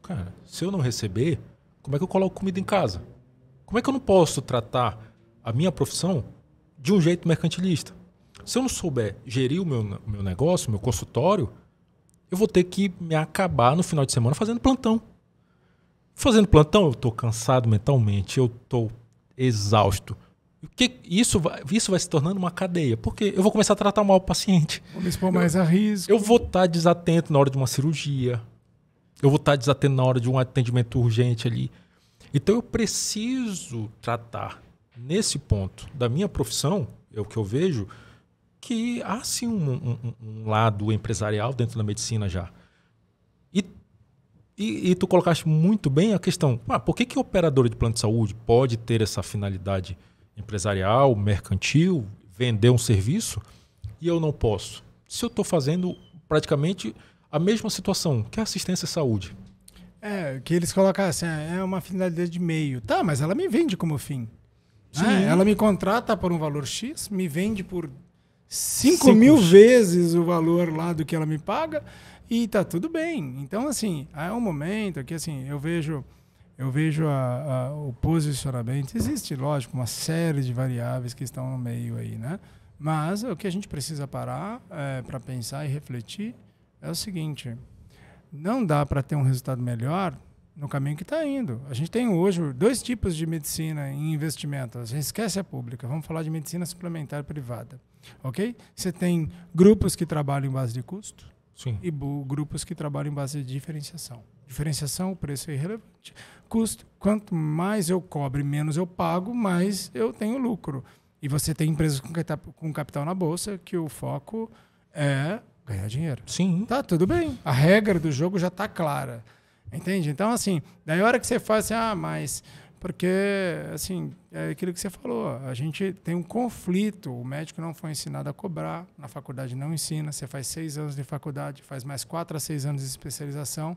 cara, se eu não receber, como é que eu coloco comida em casa? Como é que eu não posso tratar a minha profissão de um jeito mercantilista? Se eu não souber gerir o meu negócio, o meu consultório, eu vou ter que me acabar no final de semana fazendo plantão. Fazendo plantão, eu estou cansado mentalmente, eu estou exausto. Isso vai se tornando uma cadeia, porque eu vou começar a tratar mal o paciente. Vou me expor mais a risco. Eu vou estar desatento na hora de uma cirurgia. Eu vou estar desatento na hora de um atendimento urgente ali. Então eu preciso tratar nesse ponto da minha profissão, é o que eu vejo, que há sim um lado empresarial dentro da medicina já. E tu colocaste muito bem a questão, por que o operador de plano de saúde pode ter essa finalidade empresarial, mercantil, vender um serviço, e eu não posso? Se eu estou fazendo praticamente a mesma situação, que é assistência à saúde. Que eles colocam assim, é uma finalidade de meio. Tá, mas ela me vende como fim. Sim. Ela me contrata por um valor X, me vende por 5.000 vezes o valor lá do que ela me paga e tá tudo bem. Então, assim, é um momento que assim, eu vejo o posicionamento. Existe, lógico, uma série de variáveis que estão no meio aí, né? Mas o que a gente precisa parar para pensar e refletir é o seguinte: não dá para ter um resultado melhor no caminho que está indo. A gente tem hoje 2 tipos de medicina em investimento. A gente esquece a pública. Vamos falar de medicina suplementar privada. Ok? Você tem grupos que trabalham em base de custo. Sim. E grupos que trabalham em base de diferenciação. Diferenciação, o preço é irrelevante. Custo, quanto mais eu cobre, menos eu pago, mais eu tenho lucro. E você tem empresas com capital na bolsa que o foco é ganhar dinheiro. Sim. Tá, tudo bem. A regra do jogo já está clara. Entende? Então, assim, daí a hora que você faz assim, mas... Porque, assim, é aquilo que você falou. A gente tem um conflito. O médico não foi ensinado a cobrar. Na faculdade não ensina. Você faz 6 anos de faculdade, faz mais 4 a 6 anos de especialização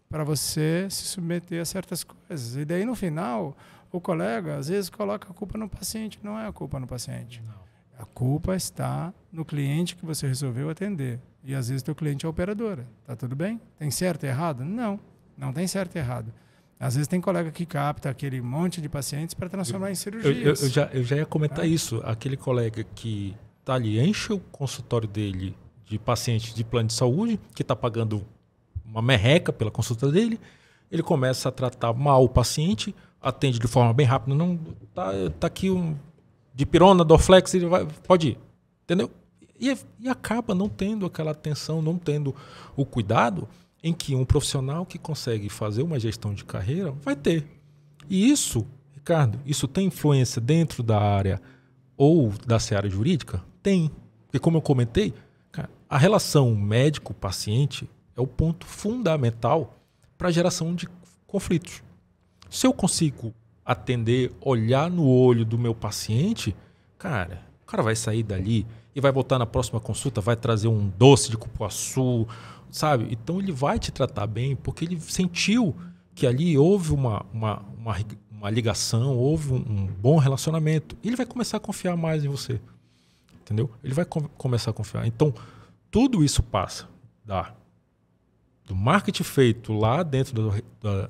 para você se submeter a certas coisas. E daí, no final, o colega, às vezes, coloca a culpa no paciente. Não é a culpa no paciente. Não. A culpa está no cliente que você resolveu atender. E, às vezes, teu cliente é a operadora. Tá tudo bem? Tem certo e errado? Não. Não tem certo e errado. Às vezes tem colega que capta aquele monte de pacientes para transformar em cirurgias. Eu já ia comentar isso. Aquele colega que está ali, enche o consultório dele de pacientes de plano de saúde, que está pagando uma merreca pela consulta dele, ele começa a tratar mal o paciente, atende de forma bem rápida. Não, tá aqui dipirona, Dorflex, ele pode ir. Entendeu? E acaba não tendo aquela atenção, não tendo o cuidado em que um profissional que consegue fazer uma gestão de carreira vai ter. E isso, Ricardo, isso tem influência dentro da área ou da seara jurídica? Tem. Porque, como eu comentei, cara, a relação médico-paciente é o ponto fundamental para a geração de conflitos. Se eu consigo atender, olhar no olho do meu paciente, cara, o cara vai sair dali e vai voltar na próxima consulta, vai trazer um doce de cupuaçu, sabe? Então ele vai te tratar bem porque ele sentiu que ali houve uma ligação, houve um bom relacionamento. E ele vai começar a confiar mais em você. Entendeu? Ele vai começar a confiar. Então, tudo isso passa do marketing feito lá dentro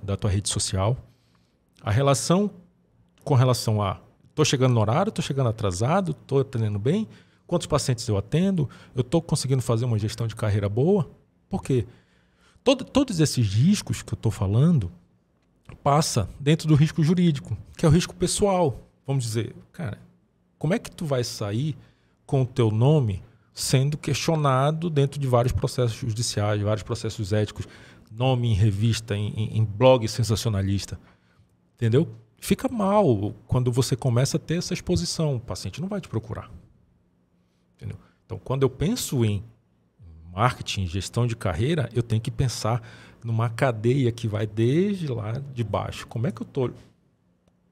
da tua rede social, a relação com relação a estou chegando no horário, estou chegando atrasado, estou atendendo bem, quantos pacientes eu atendo, eu estou conseguindo fazer uma gestão de carreira boa. Por quê? Todos esses riscos que eu estou falando, passa dentro do risco jurídico, que é o risco pessoal. Vamos dizer, cara, como é que tu vai sair com o teu nome sendo questionado dentro de vários processos judiciais, vários processos éticos, nome em revista, em blog sensacionalista, entendeu? Fica mal quando você começa a ter essa exposição. O paciente não vai te procurar. Entendeu? Então, quando eu penso em marketing, gestão de carreira, eu tenho que pensar numa cadeia que vai desde lá de baixo. Como é que eu estou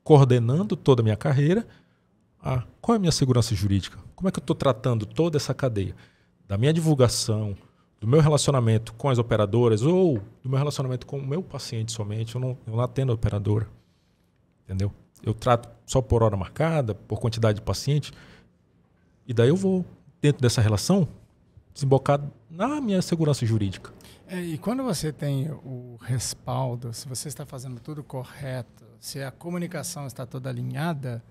coordenando toda a minha carreira? Qual é a minha segurança jurídica? Como é que eu estou tratando toda essa cadeia? Da minha divulgação, do meu relacionamento com as operadoras ou do meu relacionamento com o meu paciente somente. Eu não atendo a operadora. Entendeu? Eu trato só por hora marcada, por quantidade de pacientes. E daí eu vou, dentro dessa relação, desembocar na minha segurança jurídica. E quando você tem o respaldo, se você está fazendo tudo correto, se a comunicação está toda alinhada,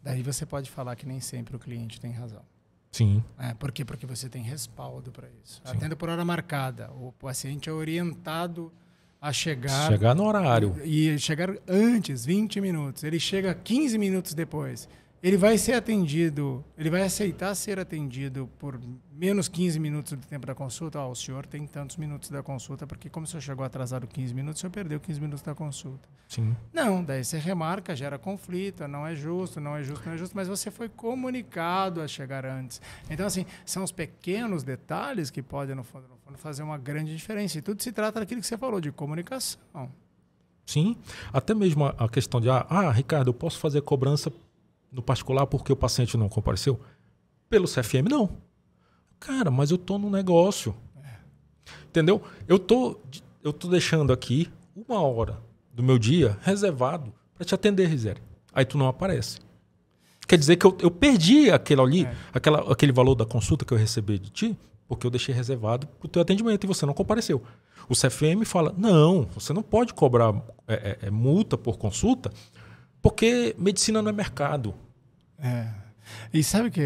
daí você pode falar que nem sempre o cliente tem razão. Sim. Por quê? Porque você tem respaldo para isso. Sim. Atendo por hora marcada. O paciente é orientado a chegar no horário. E chegar antes, 20 minutos. Ele chega 15 minutos depois. Ele vai ser atendido, ele vai aceitar ser atendido por menos 15 minutos do tempo da consulta. O senhor tem tantos minutos da consulta, porque como o senhor chegou atrasado 15 minutos, o senhor perdeu 15 minutos da consulta. Sim. Não, daí você remarca, gera conflito, não é justo, mas você foi comunicado a chegar antes. Então, assim, são os pequenos detalhes que podem, no fundo, fazer uma grande diferença. E tudo se trata daquilo que você falou, de comunicação. Sim, até mesmo a questão de, Ricardo, eu posso fazer cobrança no particular porque o paciente não compareceu? Pelo CFM, não. Cara, mas eu tô num negócio. Entendeu? Eu tô deixando aqui 1 hora do meu dia reservado para te atender, Rizério. Aí tu não aparece. Quer dizer que eu perdi aquele valor da consulta que eu recebi de ti, porque eu deixei reservado para o teu atendimento e você não compareceu. O CFM fala, não, você não pode cobrar multa por consulta, porque medicina não é mercado. E sabe que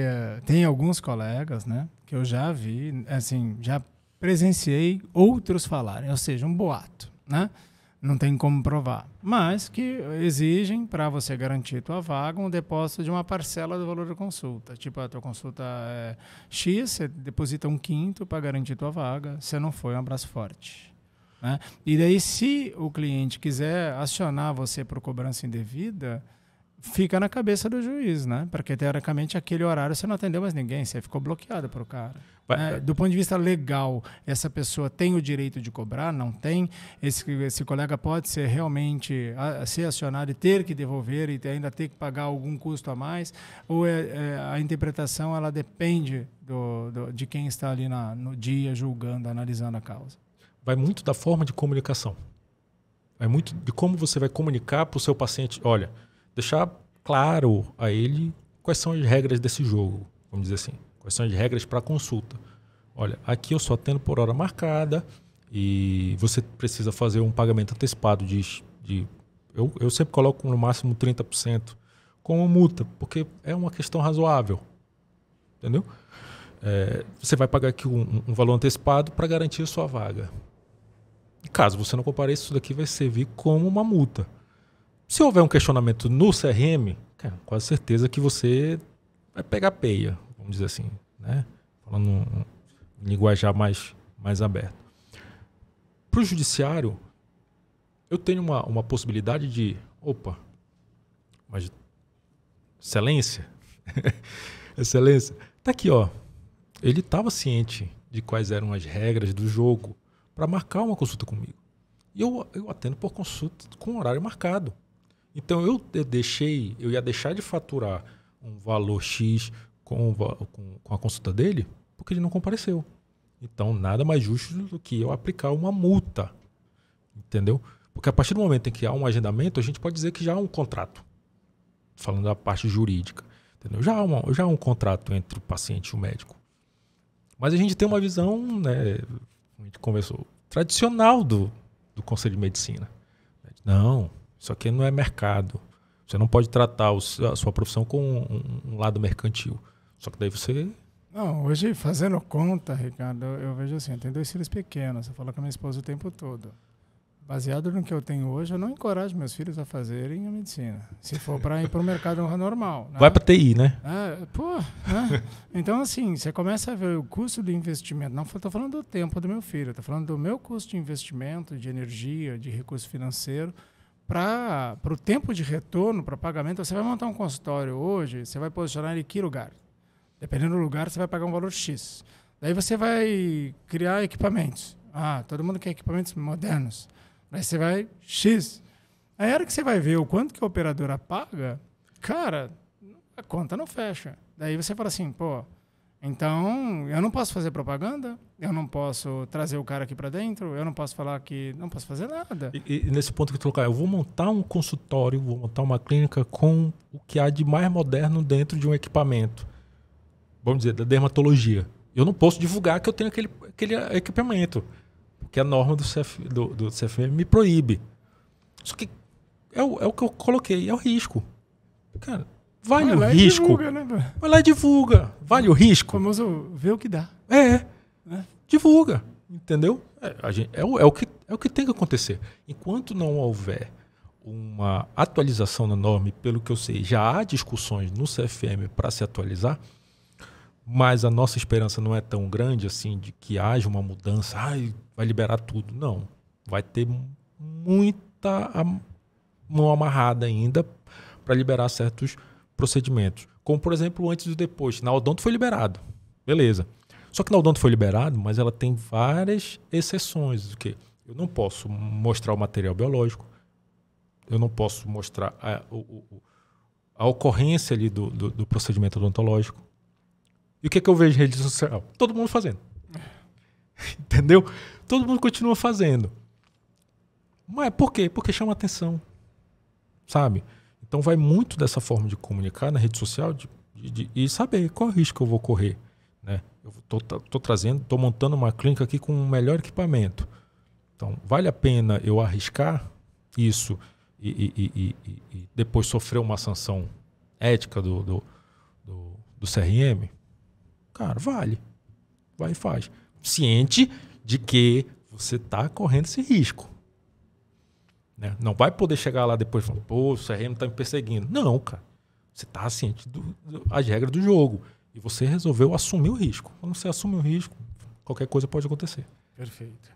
tem alguns colegas, né, que eu já vi, assim, já presenciei outros falarem, ou seja, um boato, né? Não tem como provar, mas que exigem para você garantir tua vaga um depósito de uma parcela do valor da consulta. Tipo, a tua consulta é X, você deposita 1/5 para garantir tua vaga, se não foi, um abraço forte. Né? E daí, se o cliente quiser acionar você por cobrança indevida, fica na cabeça do juiz, né? Porque, teoricamente, aquele horário você não atendeu mais ninguém, você ficou bloqueado para o cara. Do ponto de vista legal, essa pessoa tem o direito de cobrar? Não tem? Esse colega pode ser realmente ser acionado e ter que devolver e ainda ter que pagar algum custo a mais? Ou a interpretação ela depende de quem está ali no dia julgando, analisando a causa? Vai muito da forma de comunicação. Vai muito de como você vai comunicar para o seu paciente. Olha, deixar claro a ele quais são as regras desse jogo, vamos dizer assim. Quais são as regras para a consulta. Olha, aqui eu só atendo por hora marcada e você precisa fazer um pagamento antecipado eu sempre coloco no máximo 30% como multa, porque é uma questão razoável. Entendeu? Você vai pagar aqui um valor antecipado para garantir a sua vaga. Caso você não compareça, isso daqui vai servir como uma multa. Se houver um questionamento no CRM, cara, quase certeza que você vai pegar peia, vamos dizer assim, né? Falando um linguajar mais aberto. Para o judiciário, eu tenho uma possibilidade de... mas excelência, excelência, tá aqui, ó. Ele estava ciente de quais eram as regras do jogo para marcar uma consulta comigo. E eu atendo por consulta com horário marcado. Então eu ia deixar de faturar um valor X com a consulta dele porque ele não compareceu. Então nada mais justo do que eu aplicar uma multa. Entendeu? Porque a partir do momento em que há um agendamento, a gente pode dizer que já há um contrato. Falando da parte jurídica. Entendeu? Já há um contrato entre o paciente e o médico. Mas a gente tem uma visão, né, a gente conversou, tradicional do Conselho de Medicina. Não, isso aqui não é mercado. Você não pode tratar a sua profissão com um lado mercantil. Só que daí você... Não, hoje, fazendo conta, Ricardo, eu vejo assim, eu tenho 2 filhos pequenos, eu falo com a minha esposa o tempo todo. baseado no que eu tenho hoje, eu não encorajo meus filhos a fazerem a medicina. Se for para ir para o mercado normal. Né? Vai para TI, né? Né? Então, assim, você começa a ver o custo do investimento. Não estou falando do tempo do meu filho, estou falando do meu custo de investimento, de energia, de recurso financeiro, para o tempo de retorno, para pagamento. Você vai montar um consultório hoje, você vai posicionar ele em que lugar? Dependendo do lugar, você vai pagar um valor X. Daí você vai criar equipamentos. Todo mundo quer equipamentos modernos. Daí você vai X. Aí a hora que você vai ver o quanto que a operadora paga, cara, a conta não fecha. Daí você fala assim, então eu não posso fazer propaganda, eu não posso trazer o cara aqui para dentro, eu não posso falar que não posso fazer nada. E nesse ponto que tu colocar, eu vou montar um consultório, vou montar uma clínica com o que há de mais moderno dentro de um equipamento. Vamos dizer, da dermatologia. Eu não posso divulgar que eu tenho aquele equipamento, porque a norma do CFM me proíbe. Só que é o que eu coloquei, é o risco. Cara, vale o risco. Divulga, né? Vai lá e divulga. Vale o risco. O famoso vê o que dá. Divulga. Entendeu? É o que tem que acontecer. Enquanto não houver uma atualização na norma, e pelo que eu sei, já há discussões no CFM para se atualizar, mas a nossa esperança não é tão grande assim de que haja uma mudança, vai liberar tudo. Não. Vai ter muita mão amarrada ainda para liberar certos procedimentos. Como, por exemplo, antes e depois. Na odonto foi liberado. Beleza. Só que na odonto foi liberado, mas ela tem várias exceções. O quê? Eu não posso mostrar o material biológico. Eu não posso mostrar a ocorrência ali do procedimento odontológico. E o que eu vejo em rede social? Todo mundo fazendo. Entendeu? Todo mundo continua fazendo. Mas por quê? Porque chama atenção. Sabe? Então vai muito dessa forma de comunicar na rede social e saber qual é o risco que eu vou correr. Né? Eu estou montando uma clínica aqui com um melhor equipamento. Então, vale a pena eu arriscar isso e depois sofrer uma sanção ética do CRM? Cara, vale. Vai e faz. Ciente de que você está correndo esse risco. Né? Não vai poder chegar lá depois e falar, o CRM está me perseguindo. Não, cara. Você está ciente das regras do jogo. E você resolveu assumir o risco. Quando você assume o risco, qualquer coisa pode acontecer. Perfeito.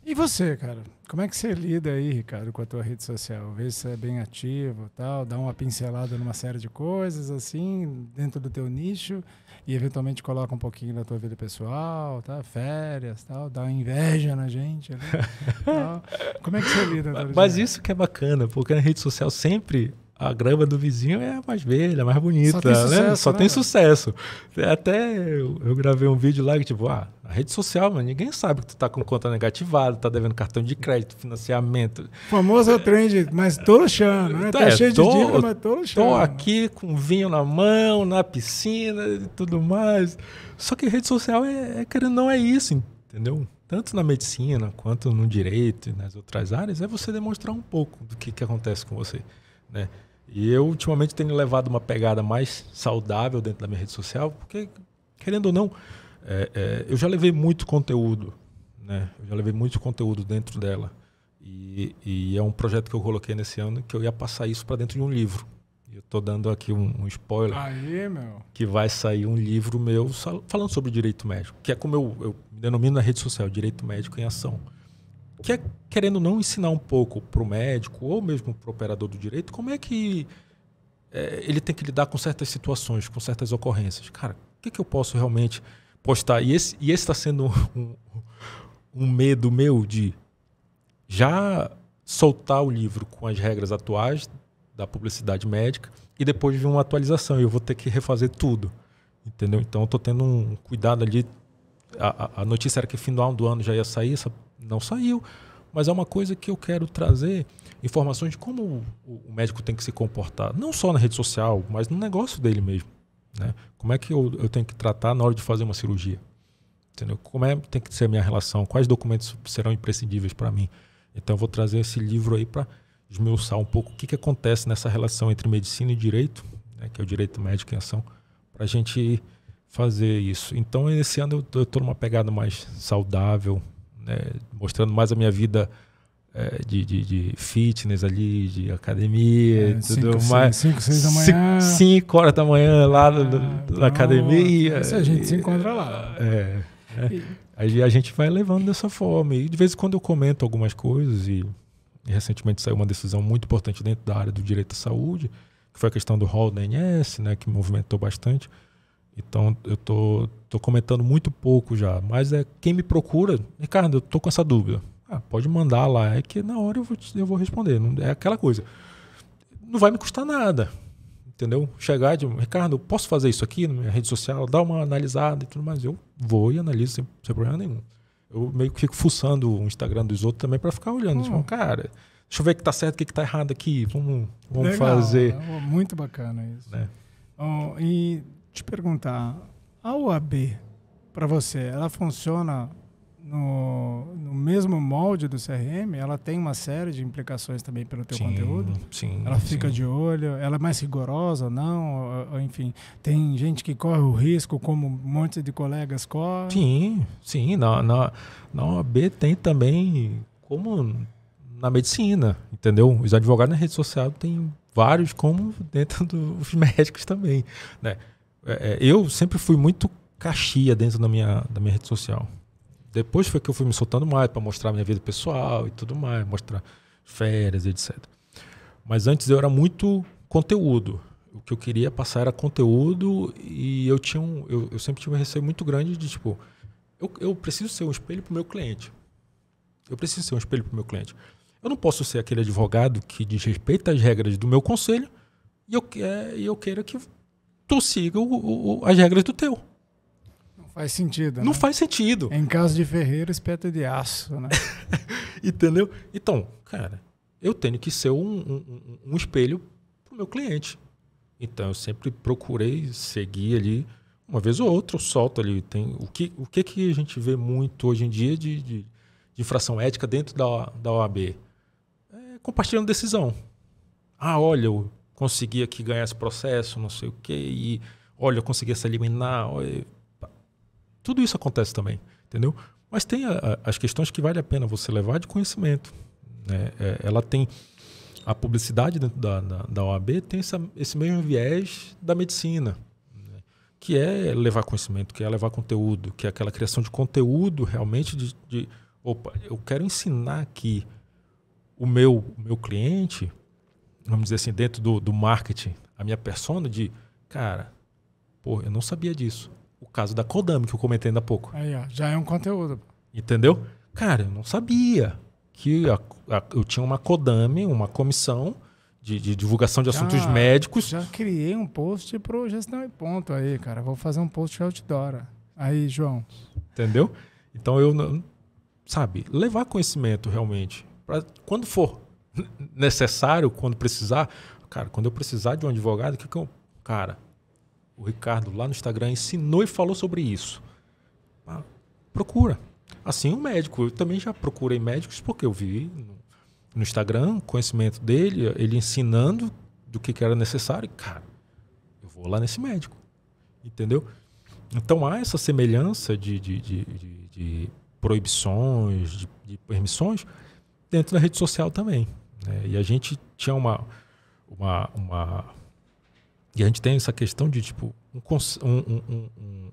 E você, cara? Como é que você lida aí, Ricardo, com a tua rede social? Vê se você é bem ativo, tal, dá uma pincelada numa série de coisas, assim, dentro do teu nicho, e eventualmente coloca um pouquinho da tua vida pessoal, tá? Férias, tal, dá uma inveja na gente, né? Tal. Como é que você lida? Mas isso que é bacana, porque na rede social sempre a grama do vizinho é mais velha, mais bonita, Só tem sucesso. Até eu gravei um vídeo lá que tipo, a rede social, mano, ninguém sabe que tu tá com conta negativada, tá devendo cartão de crédito, financiamento. O famoso trend, mas tô luxando, né? Tá cheio de dívida, mas tô luxando. Tô aqui com vinho na mão, na piscina e tudo mais. Só que rede social não é isso, entendeu? Tanto na medicina quanto no direito e nas outras áreas, é você demonstrar um pouco do que acontece com você. Né? E eu ultimamente tenho levado uma pegada mais saudável dentro da minha rede social, porque, querendo ou não, eu já levei muito conteúdo, né? Eu já levei muito conteúdo dentro dela. E é um projeto que eu coloquei nesse ano que eu ia passar isso para dentro de um livro. Eu estou dando aqui um spoiler. Aí, meu. Que vai sair um livro meu falando sobre direito médico, que é como eu denomino na rede social, direito médico em ação. Que é, querendo ou não, ensinar um pouco para o médico ou mesmo para o operador do direito como é que ele tem que lidar com certas situações, com certas ocorrências. Cara, o que eu posso realmente postar? E esse está sendo um medo meu de já soltar o livro com as regras atuais da publicidade médica e depois vir uma atualização e eu vou ter que refazer tudo. Entendeu? Então, eu estou tendo um cuidado ali. A notícia era que fim do ano já ia sair, não saiu, mas é uma coisa que eu quero trazer informações de como o médico tem que se comportar, não só na rede social, mas no negócio dele mesmo. Né? Como é que eu tenho que tratar na hora de fazer uma cirurgia? Entendeu? Como tem que ser a minha relação? Quais documentos serão imprescindíveis para mim? Então eu vou trazer esse livro aí para esmiuçar um pouco o que acontece nessa relação entre medicina e direito, né, que é o direito médico em ação, para a gente fazer isso. Então esse ano eu estou numa pegada mais saudável, né, mostrando mais a minha vida de fitness ali, de academia, tudo 5, 6 da manhã. 5 horas da manhã lá na academia. Isso a gente se encontra lá. Aí a gente vai levando dessa forma. E de vez em quando eu comento algumas coisas e recentemente saiu uma decisão muito importante dentro da área do direito à saúde, que foi a questão do rol da ANS, né, que movimentou bastante. Então eu tô comentando muito pouco já, mas quem me procura, Ricardo, eu tô com essa dúvida. Pode mandar lá, é que na hora eu vou responder. Não, é aquela coisa. Não vai me custar nada, entendeu? Chegar de Ricardo, eu posso fazer isso aqui na minha rede social, dar uma analisada e tudo mais. Eu vou e analiso sem problema nenhum. Eu meio que fico fuçando o Instagram dos outros também para ficar olhando. Tipo, cara, deixa eu ver o que tá certo, o que tá errado aqui. Vamos legal, fazer. Muito bacana isso. Né? E te perguntar, a OAB, para você, ela funciona no mesmo molde do CRM? Ela tem uma série de implicações também pelo teu conteúdo? Sim. Ela fica de olho? Ela é mais rigorosa ou não? Enfim, tem gente que corre o risco, como um monte de colegas correm? Sim. Na OAB tem também, como na medicina, entendeu? Os advogados na rede social tem vários, como dentro dos médicos também, né? Eu sempre fui muito caxia dentro da minha rede social. Depois foi que eu fui me soltando mais para mostrar minha vida pessoal e tudo mais, mostrar férias, etc. Mas antes eu era muito conteúdo. O que eu queria passar era conteúdo e eu sempre tive um receio muito grande de, tipo, eu preciso ser um espelho para o meu cliente. Eu não posso ser aquele advogado que desrespeita as regras do meu conselho e eu queira que tu siga as regras do teu. Faz sentido, Não né? faz sentido. Em caso de ferreiro, espeto de aço, né? Entendeu? Então, cara, eu tenho que ser um espelho pro meu cliente. Então, eu sempre procurei seguir ali, uma vez ou outra, eu solto ali. Tem, o que a gente vê muito hoje em dia de infração ética dentro da OAB? Compartilhando decisão. Olha, eu consegui aqui ganhar esse processo, não sei o quê, e olha, eu consegui essa liminar, olha... Tudo isso acontece também, entendeu? Mas tem as questões que vale a pena você levar de conhecimento. Né? Ela tem a publicidade dentro da OAB, tem esse mesmo viés da medicina, né? Que é levar conhecimento, que é levar conteúdo, que é aquela criação de conteúdo realmente opa, eu quero ensinar aqui o meu cliente, vamos dizer assim, dentro do marketing, a minha persona cara, eu não sabia disso. O caso da Kodami, que eu comentei ainda há pouco. Aí, já é um conteúdo. Entendeu? Cara, eu não sabia que eu tinha uma Kodami, uma comissão de divulgação de assuntos médicos. Já criei um post pro Gestão e Ponto aí, cara. Vou fazer um post outdoor. Aí, João. Entendeu? Então, sabe, levar conhecimento realmente. Pra, quando for necessário, quando precisar. Cara, quando eu precisar de um advogado, cara... O Ricardo lá no Instagram ensinou e falou sobre isso. Procura. Assim, um médico. Eu também já procurei médicos porque eu vi no Instagram o conhecimento dele, ele ensinando do que era necessário. E, cara, eu vou lá nesse médico. Entendeu? Então há essa semelhança de proibições, de permissões dentro da rede social também. Né? E a gente tinha E a gente tem essa questão de, tipo,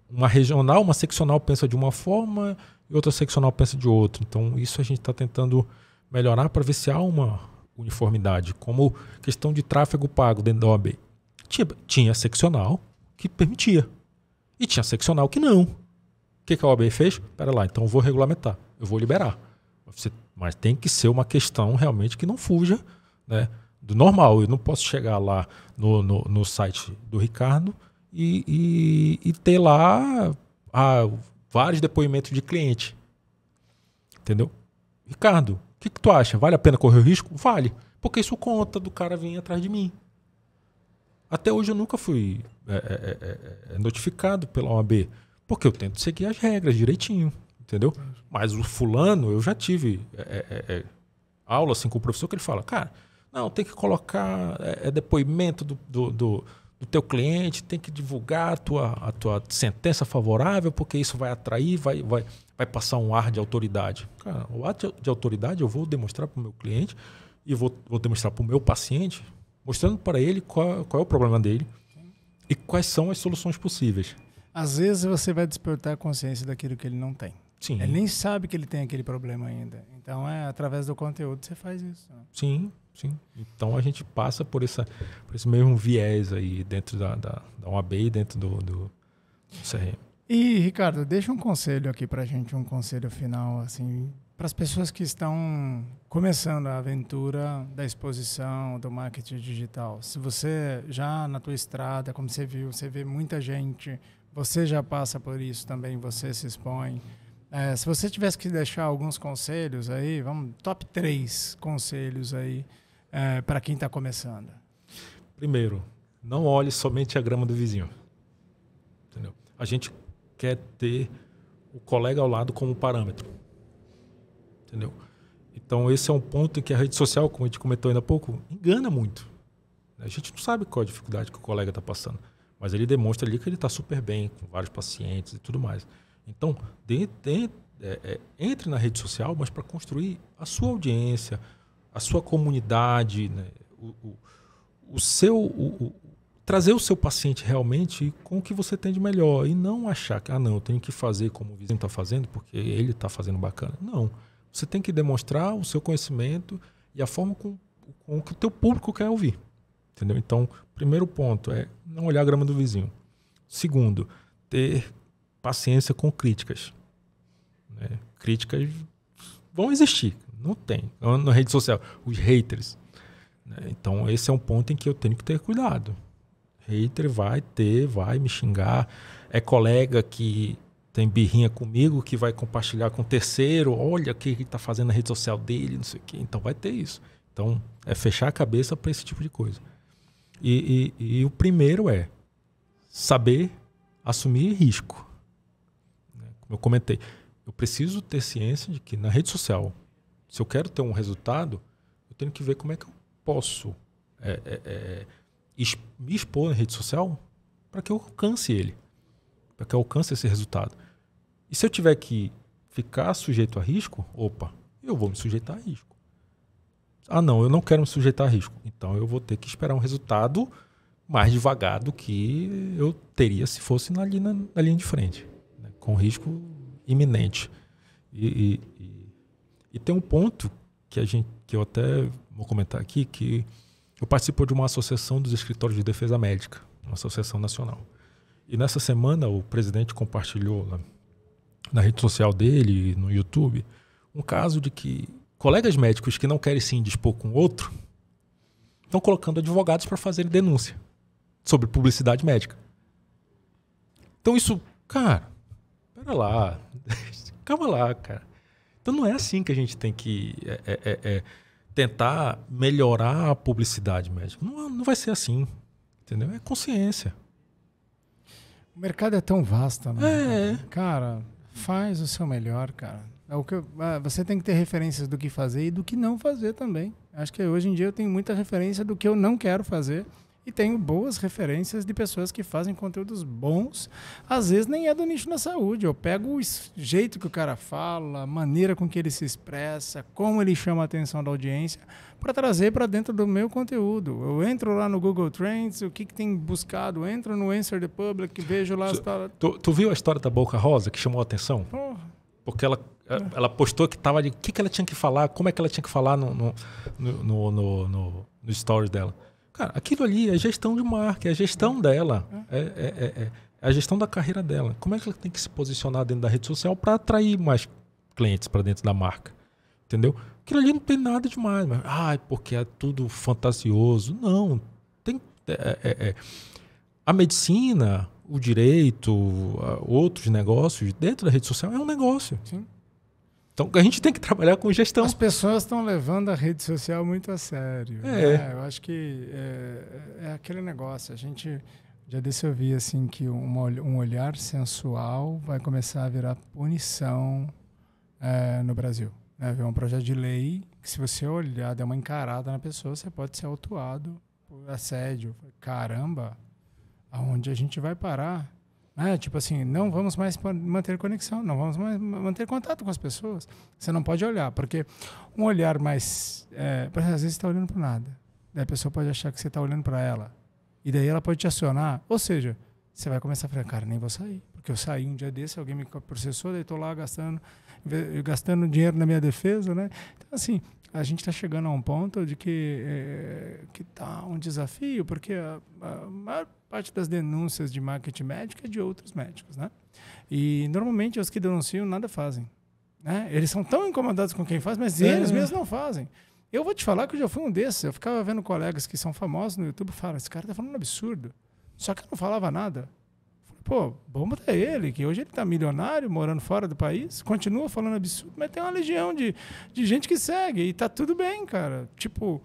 uma regional, uma seccional pensa de uma forma e outra seccional pensa de outra. Então, isso a gente está tentando melhorar para ver se há uma uniformidade. Como questão de tráfego pago dentro da OAB. Tinha seccional que permitia. E tinha seccional que não. O que a OAB fez? Espera lá, então eu vou regulamentar. Eu vou liberar. Mas tem que ser uma questão realmente que não fuja, né, do normal. Eu não posso chegar lá no site do Ricardo e ter lá vários depoimentos de cliente. Entendeu? Ricardo, o que tu acha? Vale a pena correr o risco? Vale. Porque isso conta do cara vir atrás de mim. Até hoje eu nunca fui notificado pela OAB. Porque eu tento seguir as regras direitinho. Entendeu? Mas o fulano, eu já tive aula assim, com o professor que ele fala, cara, não, tem que colocar depoimento do do teu cliente, tem que divulgar a tua sentença favorável, porque isso vai atrair, vai passar um ar de autoridade. Cara, o ar de autoridade eu vou demonstrar para o meu cliente e vou demonstrar para o meu paciente, mostrando para ele qual é o problema dele e quais são as soluções possíveis. Às vezes você vai despertar a consciência daquilo que ele não tem. Sim. Ele nem sabe que ele tem aquele problema ainda. Então, através do conteúdo que você faz isso. Né? Sim. Então, a gente passa por esse mesmo viés aí dentro da OAB e dentro do CRM. E, Ricardo, deixa um conselho aqui para a gente, um conselho final, assim, para as pessoas que estão começando a aventura da exposição, do marketing digital. Se você já na tua estrada, como você viu, você vê muita gente, você já passa por isso também, você se expõe. Se você tivesse que deixar alguns conselhos aí, top 3 conselhos aí para quem está começando. Primeiro, não olhe somente a grama do vizinho. Entendeu? A gente quer ter o colega ao lado como parâmetro. Entendeu? Então, esse é um ponto em que a rede social, como a gente comentou ainda há pouco, engana muito. A gente não sabe qual a dificuldade que o colega está passando, mas ele demonstra ali que ele está super bem, com vários pacientes e tudo mais. Então, entre na rede social, mas para construir a sua audiência, a sua comunidade, né? Trazer o seu paciente realmente com o que você tem de melhor e não achar que eu tenho que fazer como o vizinho está fazendo porque ele está fazendo bacana. Não. Você tem que demonstrar o seu conhecimento e a forma com que o teu público quer ouvir. Entendeu? Então, primeiro ponto é não olhar a grama do vizinho. Segundo, ter paciência com críticas. Né? Críticas vão existir, não tem. Na rede social, os haters. Né? Então, esse é um ponto em que eu tenho que ter cuidado. Hater vai me xingar. É colega que tem birrinha comigo, que vai compartilhar com o terceiro. Olha o que ele está fazendo na rede social dele, não sei o quê. Então, vai ter isso. Então, é fechar a cabeça para esse tipo de coisa. E o primeiro é saber assumir risco. Como eu comentei, eu preciso ter ciência de que na rede social, se eu quero ter um resultado, eu tenho que ver como é que eu posso me expor na rede social para que eu alcance ele, para que eu alcance esse resultado. E se eu tiver que ficar sujeito a risco, eu vou me sujeitar a risco. Não, eu não quero me sujeitar a risco. Então eu vou ter que esperar um resultado mais devagar do que eu teria se fosse na linha de frente, né? Com risco iminente. E tem um ponto que eu até vou comentar aqui, que eu participo de uma associação dos escritórios de defesa médica, uma associação nacional. E nessa semana o presidente compartilhou na rede social dele, no YouTube, um caso de que colegas médicos que não querem se indispor com outro estão colocando advogados para fazerem denúncia sobre publicidade médica. Então isso, cara, pera lá, calma lá, cara. Então não é assim que a gente tem que tentar melhorar a publicidade médica. Não vai ser assim, entendeu? É consciência. O mercado é tão vasto, né? Cara, faz o seu melhor, cara. Você tem que ter referências do que fazer e do que não fazer também. Acho que hoje em dia eu tenho muita referência do que eu não quero fazer e tenho boas referências de pessoas que fazem conteúdos bons. Às vezes nem é do nicho da saúde. Eu pego o jeito que o cara fala, a maneira com que ele se expressa, como ele chama a atenção da audiência, para trazer para dentro do meu conteúdo. Eu entro lá no Google Trends, o que tem buscado, entro no Answer the Public, vejo lá... Tu viu a história da Boca Rosa que chamou a atenção? Porque ela postou que tava de o que ela tinha que falar, como é que ela tinha que falar no stories dela. Cara, aquilo ali é gestão de marca, é a gestão dela, é a gestão da carreira dela. Como é que ela tem que se posicionar dentro da rede social para atrair mais clientes para dentro da marca? Entendeu? Aquilo ali não tem nada demais, mas porque é tudo fantasioso. Não, tem a medicina, o direito, outros negócios dentro da rede social é um negócio. Sim. Então a gente tem que trabalhar com gestão. As pessoas estão levando a rede social muito a sério. Né? Eu acho que é aquele negócio. A gente já desse eu vi assim que um olhar sensual vai começar a virar punição no Brasil. Né? É um projeto de lei que, se você olhar, der uma encarada na pessoa, você pode ser autuado por assédio. Caramba! aonde a gente vai parar. Tipo assim, não vamos mais manter conexão, não vamos mais manter contato com as pessoas. Você não pode olhar, porque um olhar mais... às vezes você está olhando para nada. Daí a pessoa pode achar que você está olhando para ela. E daí ela pode te acionar. Ou seja, você vai começar a falar, cara, nem vou sair. Porque eu saí um dia desse, alguém me processou, daí estou lá gastando dinheiro na minha defesa, né? Então, assim, a gente está chegando a um ponto de que está um desafio, porque a maior parte das denúncias de marketing médico é de outros médicos, né? E normalmente os que denunciam nada fazem, né? Eles são tão incomodados com quem faz, mas eles mesmos não fazem. Eu vou te falar que eu já fui um desses. Eu ficava vendo colegas que são famosos no YouTube e falavam, esse cara tá falando um absurdo. Só que eu não falava nada. Pô, bom pra ele, que hoje ele tá milionário, morando fora do país, continua falando absurdo, mas tem uma legião de gente que segue e tá tudo bem, cara. Tipo,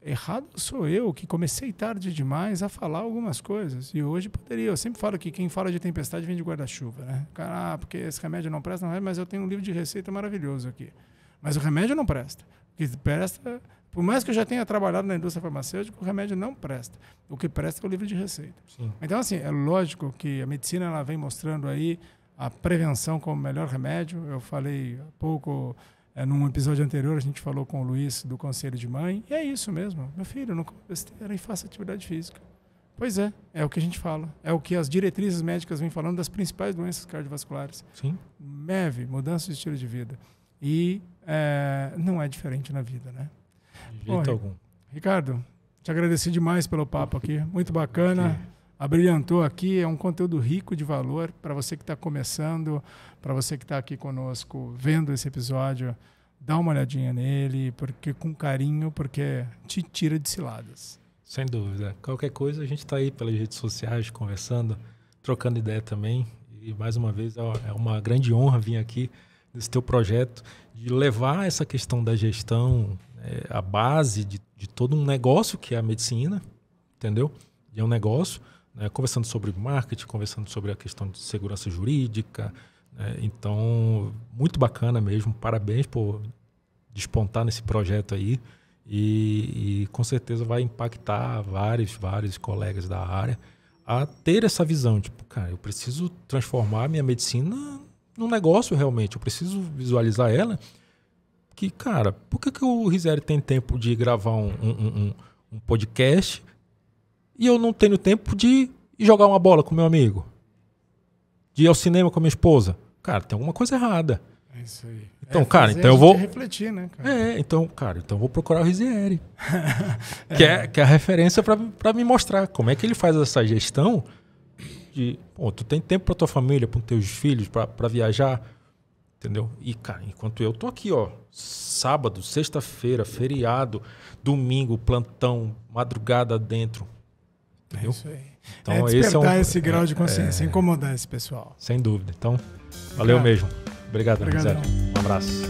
errado sou eu, que comecei tarde demais a falar algumas coisas. E hoje poderia. Eu sempre falo que quem fala de tempestade vem de guarda-chuva, né? Cara, porque esse remédio não presta, não, mas eu tenho um livro de receita maravilhoso aqui. Mas o remédio não presta. O que presta, por mais que eu já tenha trabalhado na indústria farmacêutica, o remédio não presta. O que presta é o livro de receita. Sim. Então, assim, é lógico que a medicina ela vem mostrando aí a prevenção como o melhor remédio. Eu falei há pouco... num episódio anterior, a gente falou com o Luiz do Conselho de Mãe, e é isso mesmo. Meu filho, não coma besteira e faça atividade física. Pois é o que a gente fala. É o que as diretrizes médicas vêm falando das principais doenças cardiovasculares. Sim. MEV, mudança de estilo de vida. E não é diferente na vida, né? De jeito algum. Ricardo, te agradeci demais pelo papo aqui. Muito bacana. Abrilhantou aqui, é um conteúdo rico de valor para você que está começando, para você que está aqui conosco vendo esse episódio, dá uma olhadinha nele, porque com carinho, porque te tira de ciladas. Sem dúvida. Qualquer coisa, a gente está aí pelas redes sociais, conversando, trocando ideia também. E mais uma vez, é uma grande honra vir aqui nesse teu projeto, de levar essa questão da gestão, a base de todo um negócio que é a medicina, entendeu? E é um negócio... conversando sobre marketing, conversando sobre a questão de segurança jurídica. Então, muito bacana mesmo. Parabéns por despontar nesse projeto aí. E com certeza vai impactar vários colegas da área a ter essa visão. Tipo, cara, eu preciso transformar a minha medicina num negócio realmente. Eu preciso visualizar ela. Que, cara, por que o Rizeri tem tempo de gravar um podcast... E eu não tenho tempo de jogar uma bola com meu amigo? De ir ao cinema com a minha esposa? Cara, tem alguma coisa errada. É isso aí. Então, cara, então eu vou... refletir, né, cara? Então eu vou procurar o Rizeri. Que é a referência para me mostrar como é que ele faz essa gestão de... Pô, tu tem tempo para tua família, para os teus filhos, para viajar, entendeu? E, cara, enquanto eu tô aqui, ó, sábado, sexta-feira, feriado, domingo, plantão, madrugada dentro... É isso aí. Então, despertar esse grau de consciência, incomodar esse pessoal. Sem dúvida. Então, valeu mesmo. Obrigado, Rizeri. Um abraço.